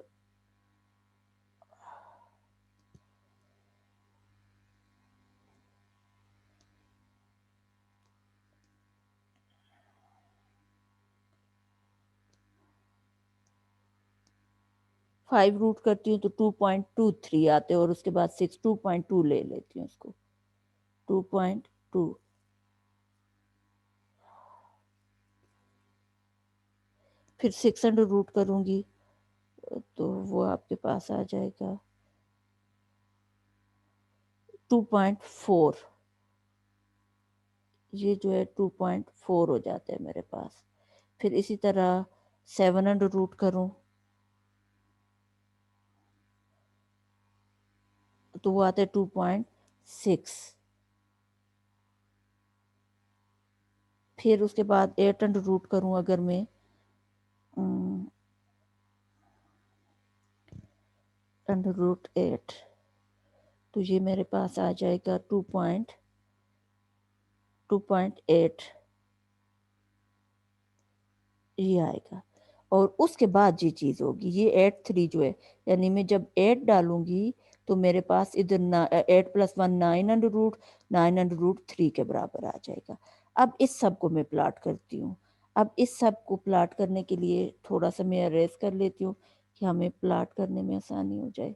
5 रूट करती हूँ तो 2.23 आते हैं, और उसके बाद 6 2.2 ले लेती हूँ उसको 2.2। फिर 6 अंडर रूट करूँगी तो वो आपके पास आ जाएगा 2.4। ये जो है 2.4 हो जाता है मेरे पास। फिर इसी तरह 7 अंडर रूट करूँ तो वो आता है 2.6। फिर उसके बाद 8 अंडर रूट करूँ अगर मैं अंडर रूट 8, तो ये मेरे पास आ जाएगा 2.8 ये आएगा। और उसके बाद ये चीज़ होगी ये 8 3 जो है, यानी मैं जब 8 डालूंगी तो मेरे पास इधर 8 plus 1 9 under root, 9 under root 3 के बराबर आ जाएगा। अब इस सब को मैं प्लाट करती हूँ। अब इस सब को प्लाट करने के लिए थोड़ा सा मैं अरेज कर लेती हूँ कि हमें प्लाट करने में आसानी हो जाए।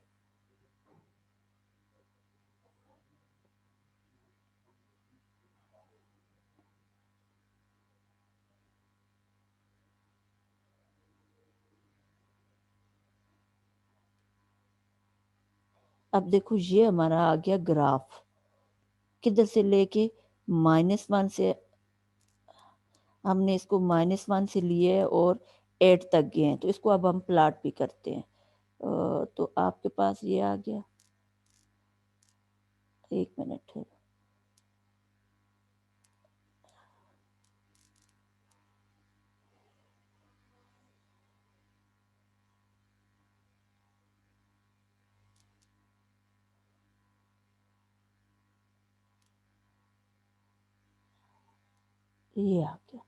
अब देखो ये हमारा आ गया ग्राफ, किधर से लेके -1 से हमने इसको -1 से लिए और 8 तक गए हैं, तो इसको अब हम प्लॉट भी करते हैं। तो आपके पास ये आ गया, 1 मिनट है। ये आ गया।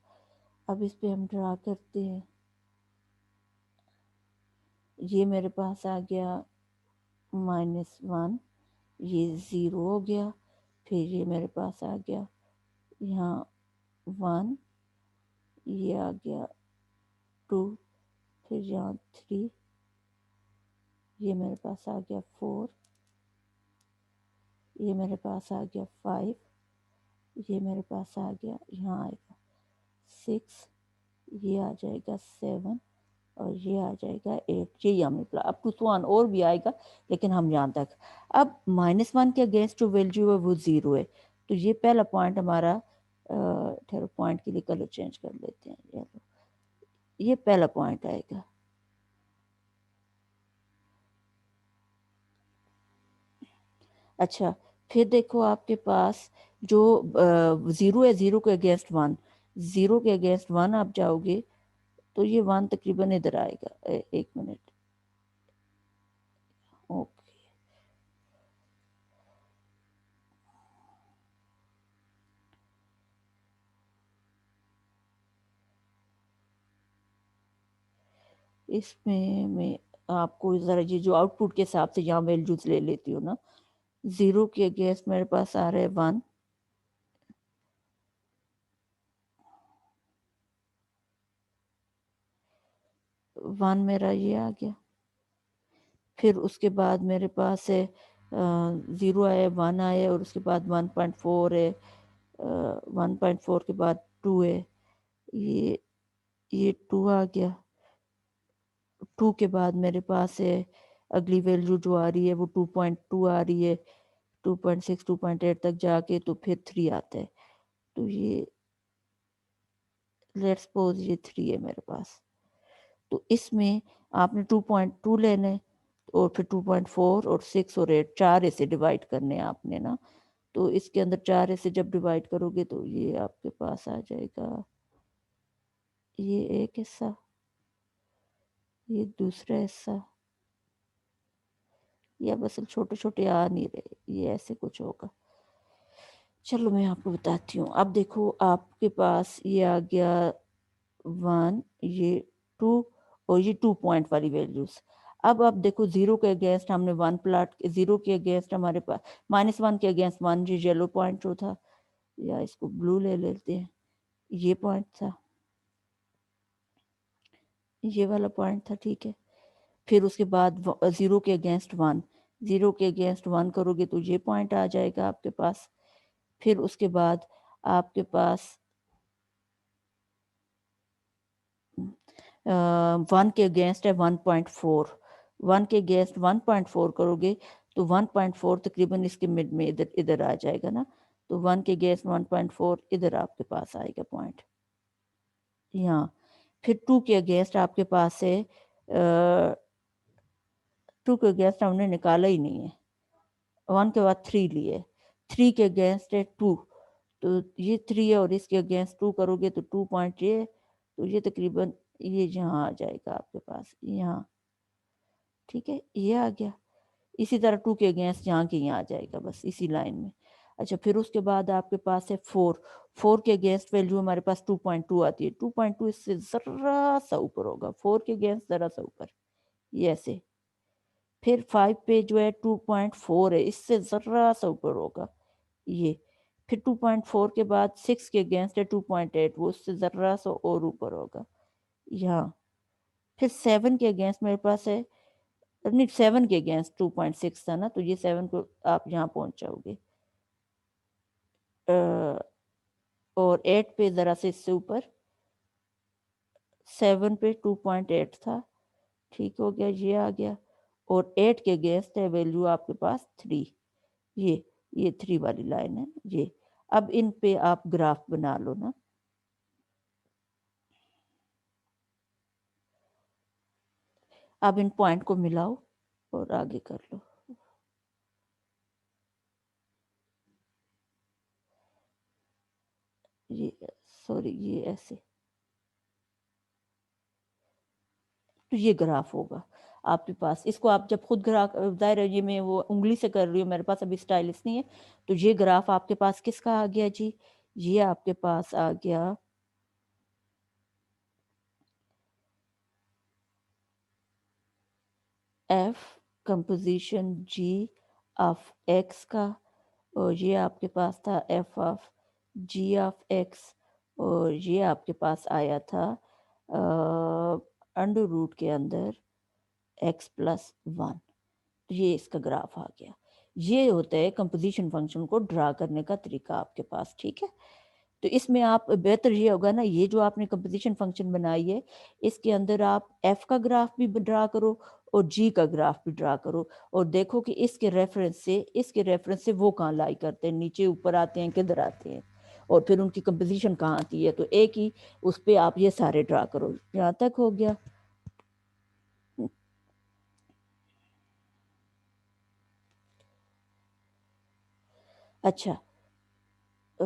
अब इस पे हम ड्रा करते हैं। ये मेरे पास आ गया -1, ये 0 हो गया। फिर ये मेरे पास आ गया यहाँ 1, ये आ गया 2, फिर यहाँ 3, ये मेरे पास आ गया 4, ये मेरे पास आ गया 5, ये मेरे पास आ गया, यहाँ आएगा 6, ये आ जाएगा 7 और ये आ जाएगा 8। ये हमें अप टू 1 और भी आएगा, लेकिन हम यहाँ तक। अब -1 के अगेंस्ट जो वैल्यू है वो 0 है, तो ये पहला पॉइंट हमारा, ठहरो पॉइंट के लिए कलर चेंज कर लेते हैं। ये पहला पॉइंट आएगा। अच्छा, फिर देखो आपके पास जो 0 है, 0 के अगेंस्ट 1, 0 के अगेंस्ट 1 आप जाओगे तो ये 1 तकरीबन इधर आएगा। 1 मिनट, ओके। इसमें मैं आपको ज़रा ये जो आउटपुट के हिसाब से यहाँ वैल्यूज ले लेती हूँ ना। 0 के अगेंस्ट मेरे पास आ रहा है 1, 1 मेरा ये आ गया। फिर उसके बाद मेरे पास है 0 आया, 1 आया, और उसके बाद 1.4 है, 1.4 के बाद 2 है, ये 2 आ गया। 2 के बाद मेरे पास है अगली वैल्यू जो आ रही है वो 2.2 आ रही है, 2.6, 2.8 तक जाके तो फिर 3 आता है। तो ये लेट्स सपोज ये 3 है मेरे पास। तो इसमें आपने 2.2 लेना है और फिर 2.4 और 6 और 8, 4 ऐसे डिवाइड करने हैं आपने ना। तो इसके अंदर 4 ऐसे जब डिवाइड करोगे तो ये आपके पास आ जाएगा, ये एक हिस्सा, ये दूसरा हिस्सा, या बस छोटे छोटे आ नहीं रहे, ये ऐसे कुछ होगा। चलो मैं आपको बताती हूँ। अब देखो आपके पास ये आ गया 1, ये 2 और ये 2 पॉइंट वाली वैल्यूज। अब आप देखो 0 के अगेंस्ट हमने 1 प्लॉट, 0 के अगेंस्ट हमारे पास -1 के अगेंस्ट 1, ये येलो पॉइंट जो था, या इसको ब्लू ले लेते हैं, ये पॉइंट था, ये वाला पॉइंट था, ठीक है। फिर उसके बाद 0 के अगेंस्ट 1, 0 के अगेंस्ट 1 करोगे तो ये पॉइंट आ जाएगा आपके पास। फिर उसके बाद आपके पास 1 के अगेंस्ट है 1.4, 1 के अगेंस्ट 1.4 करोगे तो 1.4 तकरीबन इसके मिड में इधर इधर आ जाएगा ना। तो 1 के अगेंस्ट 1.4 इधर आपके पास आएगा पॉइंट, यहाँ। फिर 2 के अगेंस्ट आपके पास है, 2 के अगेंस्ट हमने निकाला ही नहीं है, 1 के बाद 3 लिए, 3 के अगेंस्ट है 2, तो ये 3 है और इसके अगेंस्ट 2 करोगे तो 2 पॉइंट ये, तो ये तकरीबन ये यहाँ आ जाएगा आपके पास, यहाँ, ठीक है, ये आ गया। इसी तरह 2 के अगेंस्ट यहाँ के यहाँ आ जाएगा, बस इसी लाइन में। अच्छा, फिर उसके बाद आपके पास है 4, 4 के अगेंस्ट वैल्यू हमारे पास 2.2 आती है, 2.2 इससे ज़रा सा ऊपर होगा, 4 के अगेंस्ट ज़रा सा ऊपर, ये ऐसे। फिर 5 पे जो है 2.4 है, इससे ज़रा सा ऊपर होगा, ये। फिर 2.4 के बाद 6 के अगेंस्ट है 2.8, वो उससे ज़रा सा और ऊपर होगा, यहाँ। फिर 7 के अगेंस्ट मेरे पास है, नहीं 7 के अगेंस्ट 2.6 था ना, तो ये 7 को आप यहाँ पहुँच जाओगे। और 8 पे ज़रा से इससे ऊपर, 7 पे 2.8 था, ठीक हो गया, ये आ गया। और 8 के अगेंस्ट है वैल्यू आपके पास 3। ये ये 3 वाली लाइन है ये। अब इन पे आप ग्राफ बना लो ना। अब इन पॉइंट को मिलाओ और आगे कर लो। ये सॉरी ये ऐसे, तो ये ग्राफ होगा आपके पास। इसको आप जब खुद ग्राफ ज़ाहिर है ये मैं वो उँगली से कर रही हूँ, मेरे पास अभी स्टाइलस नहीं है। तो ये ग्राफ आपके पास किसका आ गया जी? ये आपके पास आ गया f composition g of x का, और ये आपके पास था f of ji of x, और ये आपके पास आया था अंडर रूट के अंदर एक्स प्लस वन। तो ये इसका ग्राफ आ गया। ये होता है कंपोजिशन फंक्शन को ड्रा करने का तरीका आपके पास, ठीक है। तो इसमें आप बेहतर ये होगा ना, ये जो आपने कंपोजिशन फंक्शन बनाई है इसके अंदर आप एफ का ग्राफ भी ड्रा करो और जी का ग्राफ भी ड्रा करो, और देखो कि इसके रेफरेंस से वो कहाँ लाई करते हैं, नीचे ऊपर आते हैं किधर आते हैं, और फिर उनकी कंपोजिशन कहाँ आती है। तो एक ही उस पर आप ये सारे ड्रा करो। यहाँ तक हो गया। अच्छा अ,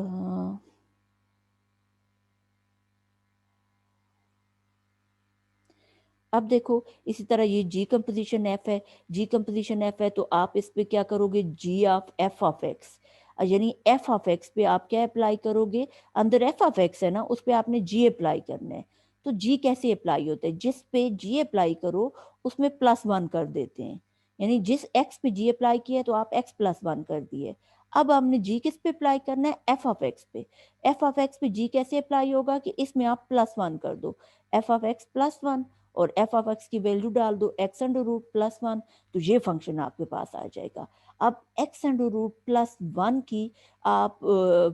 अब देखो इसी तरह ये जी कंपोजिशन एफ है, जी कंपोजिशन एफ है, तो आप इस पे क्या करोगे, g of f of x, यानी एफ ऑफ एक्स पे आप क्या अप्लाई करोगे, अंदर एफ ऑफ एक्स है ना उस पे आपने जी अप्लाई करना है। तो जी कैसे अप्लाई होता है, जिस पे जी अप्लाई करो उसमें प्लस वन कर देते हैं, यानी जिस एक्स पे जी अप्लाई किया है तो आप एक्स प्लस वन कर दिए। अब हमने जी किस पे अप्लाई करना है, एफ ऑफ एक्स पे। एफ ऑफ एक्स पे जी कैसे अप्लाई होगा कि इसमें आप प्लस वन कर दो, f of x plus one, और एफ ऑफ एक्स की वैल्यू डाल दो x under root plus one, तो ये फंक्शन आपके पास आ जाएगा। अब x under root plus one की आप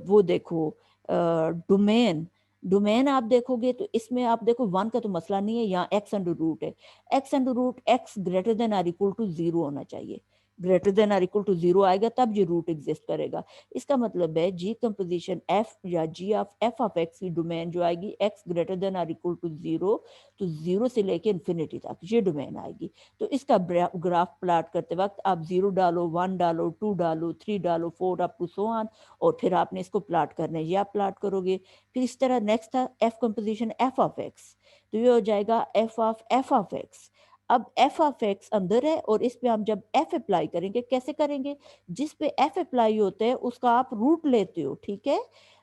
वो देखो डोमेन, डोमेन आप देखोगे तो इसमें आप देखो वन का तो मसला नहीं है, यहाँ एक्स अंडर रूट है, x under root x greater than or equal to zero होना चाहिए, greater than or equal to zero आएगा तब ये रूट एग्जिस्ट करेगा। इसका मतलब है जी कंपोजिशन एफ या g of f of x की डोमेन जो आएगी x greater than or equal to zero, तो जीरो से लेके इन्फिनिटी तक ये डोमेन आएगी। तो इसका ग्राफ प्लाट करते वक्त आप जीरो डालो, वन डालो, टू डालो, थ्री डालो, four up to so on, और फिर आपने इसको प्लाट करना है, ये आप प्लाट करोगे। फिर इस तरह नेक्स्ट था F composition F of x, तो ये हो जाएगा एफ ऑफ एक्स। अब एफ ऑफ एक्स अंदर है और इस पे हम जब एफ अप्लाई करेंगे, कैसे करेंगे, जिस पे एफ अप्लाई होता है उसका आप रूट लेते हो, ठीक है।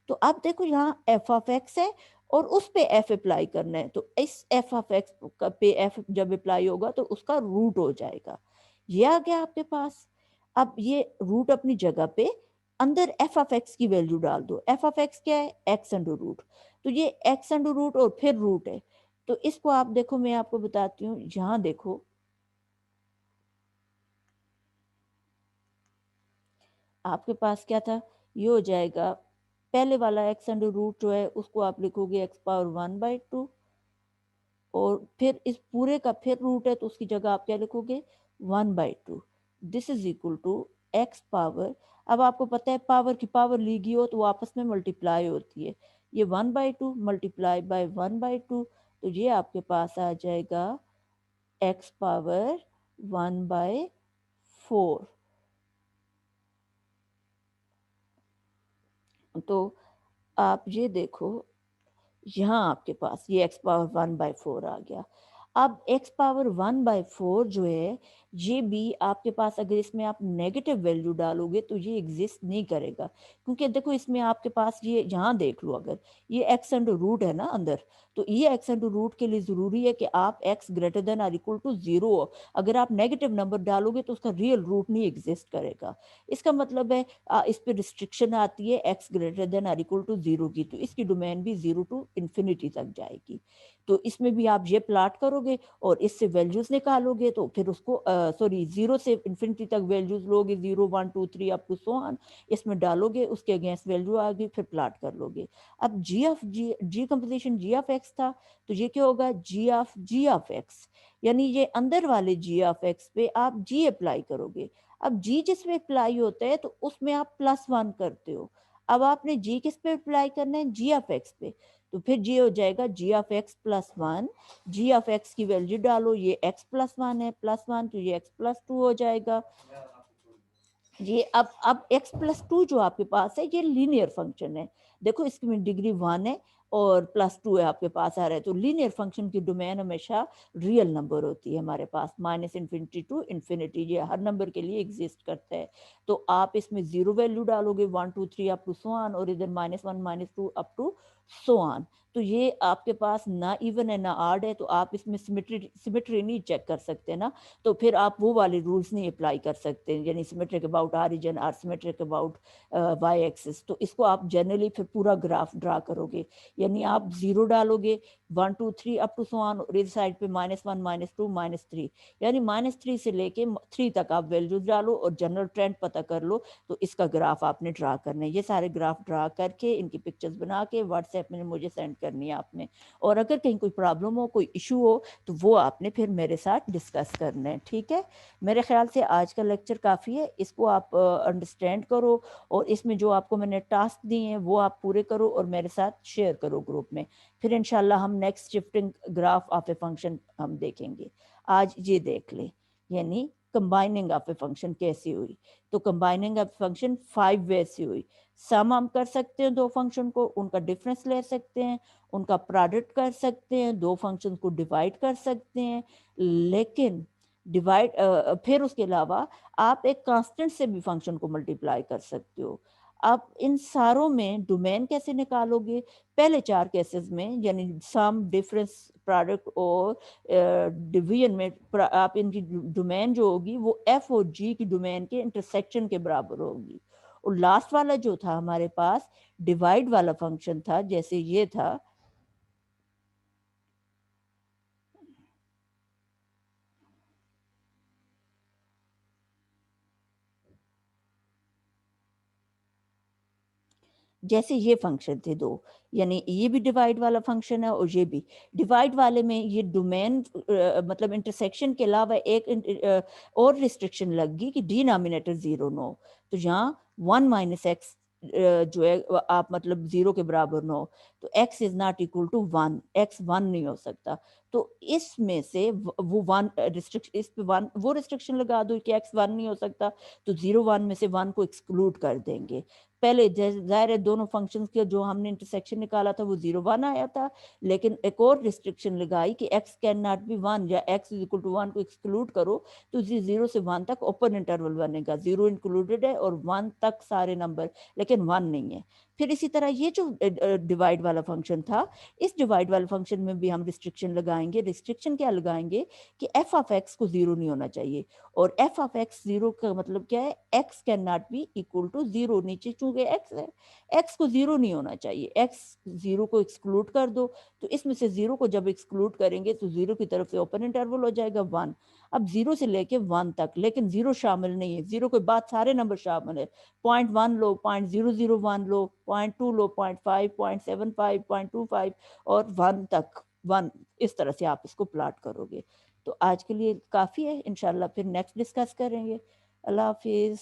तो अब देखो यहाँ एफ ऑफ एक्स है और उस पे एफ अप्लाई करना है, तो इस एफ ऑफ एक्स पे एफ जब अप्लाई होगा तो उसका रूट हो जाएगा। ये आ गया आपके पास। अब ये रूट अपनी जगह पे, अंदर एफ ऑफ एक्स की वैल्यू डाल दो, एफ ऑफ एक्स क्या है, एक्स अंडर रूट, तो ये एक्स अंडर रूट और फिर रूट है। तो इसको आप देखो, मैं आपको बताती हूँ, यहाँ देखो आपके पास क्या था, ये हो जाएगा पहले वाला एक्स अंडर रूट जो है उसको आप लिखोगे x power one by to, और फिर इस पूरे का फिर रूट है तो उसकी जगह आप क्या लिखोगे, one by two, this is equal to x power. अब आपको पता है पावर की पावर ली गई हो तो वो आपस में मल्टीप्लाई होती है, ये one by two multiply by one by two, तो ये आपके पास आ जाएगा X power one by four. तो आप ये देखो, यहाँ आपके पास ये X power one by four आ गया। अब X power one by four जो है ये भी आपके पास, अगर इसमें आप नेगेटिव वैल्यू डालोगे तो ये एग्जिस्ट नहीं करेगा, क्योंकि देखो इसमें आपके पास ये यहाँ देख लो, अगर ये एक्स अंडर रूट है ना अंदर, तो ये एक्स अंडर रूट के लिए जरूरी है कि आप x greater than or equal to zero हो। अगर आप नेगेटिव नंबर डालोगे तो उसका रियल रूट नहीं एग्जिस्ट करेगा। इसका मतलब है इस पे रिस्ट्रिक्शन आती है x greater than or equal to zero की, तो इसकी डोमेन भी जीरो टू इन्फिनिटी तक जाएगी। तो इसमें भी आप ये प्लाट करोगे करोगे और इससे वैल्यूज़ निकालोगे, तो फिर उसको सॉरी 0 से इन्फिनिटी तक वैल्यूज़ लोगे, 0, 1, 2, 3 अप टू सो ऑन, इसमें डालोगे, उसके अगेंस्ट वैल्यू आ गई, फिर प्लॉट कर लोगे। अब जी कंपोजिशन जी ऑफ एक्स था, तो ये क्या होगा, जी ऑफ एक्स, यानी ये अंदर वाले जी ऑफ एक्स पे आप जी अप्लाई करोगे। अब जी जिसमें अप्लाई होता है तो उसमें आप +1 करते हो। अब आपने जी किस पे अप्लाई करना है, जी ऑफ एक्स पे, तो फिर जी हो जाएगा G of x +1, G of x की वैल्यू डालो, ये एक्स +1 है, +1 तो ये एक्स +2 हो जाएगा। ये अब x+2 जो आपके पास है, ये लीनियर फंक्शन है। देखो इसमें डिग्री 1 है और +2 है आपके पास आ रहा है, तो लीनियर फंक्शन की डोमेन हमेशा रियल नंबर होती है हमारे पास, -इन्फिनिटी टू इन्फिनिटी, ये हर नंबर के लिए एग्जिस्ट करता है। तो आप इसमें 0 वैल्यू डालोगे, 1, 2, 3 अप टू सो ऑन, और इधर -1, -2 अप टू सो ऑन। तो ये आपके पास ना इवन है ना ऑड है, तो आप इसमें सिमेट्री नहीं चेक कर सकते ना, तो फिर आप वो वाले रूल्स नहीं अप्लाई कर सकते, यानी सिमेट्रिक अबाउट ऑरिजिन और सिमेट्रिक अबाउट वाई एक्सिस। तो इसको आप जनरली फिर पूरा ग्राफ ड्रा करोगे, यानी आप 0 डालोगे, 1, 2, 3 अप टू सो ऑन, और इस साइड पे -1, -2, -3, यानी -3 से लेके 3 तक आप वैल्यूज डालो और जनरल ट्रेंड पता कर लो, तो इसका ग्राफ आपने ड्रा करना है। ये सारे ग्राफ ड्रा करके इनकी पिक्चर्स बना के व्हाट्सएप में मुझे सेंड करनी है आपने, और अगर कहीं कोई प्रॉब्लम हो, कोई इशू हो, तो वो आपने फिर मेरे साथ डिस्कस करना है, ठीक है। मेरे ख्याल से आज का लेक्चर काफ़ी है, इसको आप अंडरस्टैंड करो, और इसमें जो आपको मैंने टास्क दिए हैं वो आप पूरे करो और मेरे साथ शेयर करो ग्रुप में। फिर इंशाल्लाह हम next shifting graph of a function हम देखेंगे। आज ये देख लें, यानी कंबाइनिंग ऑफ ए फंक्शन कैसी हुई। तो कंबाइनिंग ऑफ फंक्शन 5 वे से हुई। सम हम कर सकते हैं दो फंक्शन को, उनका डिफरेंस ले सकते हैं, उनका प्रोडक्ट कर सकते हैं, दो फंक्शन को डिवाइड कर सकते हैं, लेकिन डिवाइड फिर उसके अलावा आप एक कांस्टेंट से भी फंक्शन को मल्टीप्लाई कर सकते हो। आप इन सारों में डोमेन कैसे निकालोगे, पहले 4 केसेस में, यानी सम, डिफरेंस, प्रोडक्ट और डिवीजन में आप इनकी डोमेन जो होगी वो एफ और जी की डोमेन के इंटरसेक्शन के बराबर होगी। और लास्ट वाला जो था हमारे पास डिवाइड वाला फंक्शन था, जैसे ये था, जैसे ये फंक्शन थे दो, यानी ये भी डिवाइड वाला फंक्शन है और ये भी। डिवाइड वाले में ये डोमेन मतलब इंटरसेक्शन के अलावा एक और रिस्ट्रिक्शन लग गई कि डिनोमिनेटर 0 नो, तो यहाँ 1 माइनस एक्स जो है आप मतलब 0 के बराबर नो, तो x is not equal to 1, x 1 नहीं हो सकता। तो इसमें से वो 1 रिस्ट्रिक्शन, इस पे 1 वो रिस्ट्रिक्शन लगा दो कि x 1 नहीं हो सकता, तो 0 1 में से 1 को एक्सक्लूड कर देंगे। पहले जाहिर है दोनों फंक्शंस के जो हमने इंटरसेक्शन निकाला था वो 0 1 आया था, लेकिन एक और रिस्ट्रिक्शन लगाई कि x कैन नॉट बी 1 या x इज इक्वल टू 1 को एक्सक्लूड करो, तो 0 से 1 तक ओपन इंटरवल बनेगा, 0 इंक्लूडेड है और 1 तक सारे नंबर, लेकिन 1 नहीं है। फिर इसी तरह ये जो डिवाइड वाला फंक्शन था, इस डिवाइड वाले फंक्शन में भी हम रिस्ट्रिक्शन लगाएंगे। रिस्ट्रिक्शन क्या लगाएंगे कि एफ ऑफ एक्स को 0 नहीं होना चाहिए, और एफ ऑफ एक्स 0 का मतलब क्या है, x can not be equal to 0, नीचे चूंकि एक्स है, एक्स को 0 नहीं होना चाहिए, एक्स 0 को एक्सक्लूड कर दो, तो इसमें से 0 को जब एक्सक्लूड करेंगे तो 0 की तरफ से ओपन इंटरवल हो जाएगा 1। अब 0 से लेके 1 तक, लेकिन 0 शामिल नहीं है, 0 के बाद सारे नंबर शामिल है, 0.1 लो, 0.001 लो, 0.2 लो, 0.5, 0.75, 0.25 और 1 तक, 1, इस तरह से आप इसको प्लॉट करोगे। तो आज के लिए काफ़ी है, इंशाल्लाह फिर नेक्स्ट डिस्कस करेंगे। अल्लाह हाफिज़।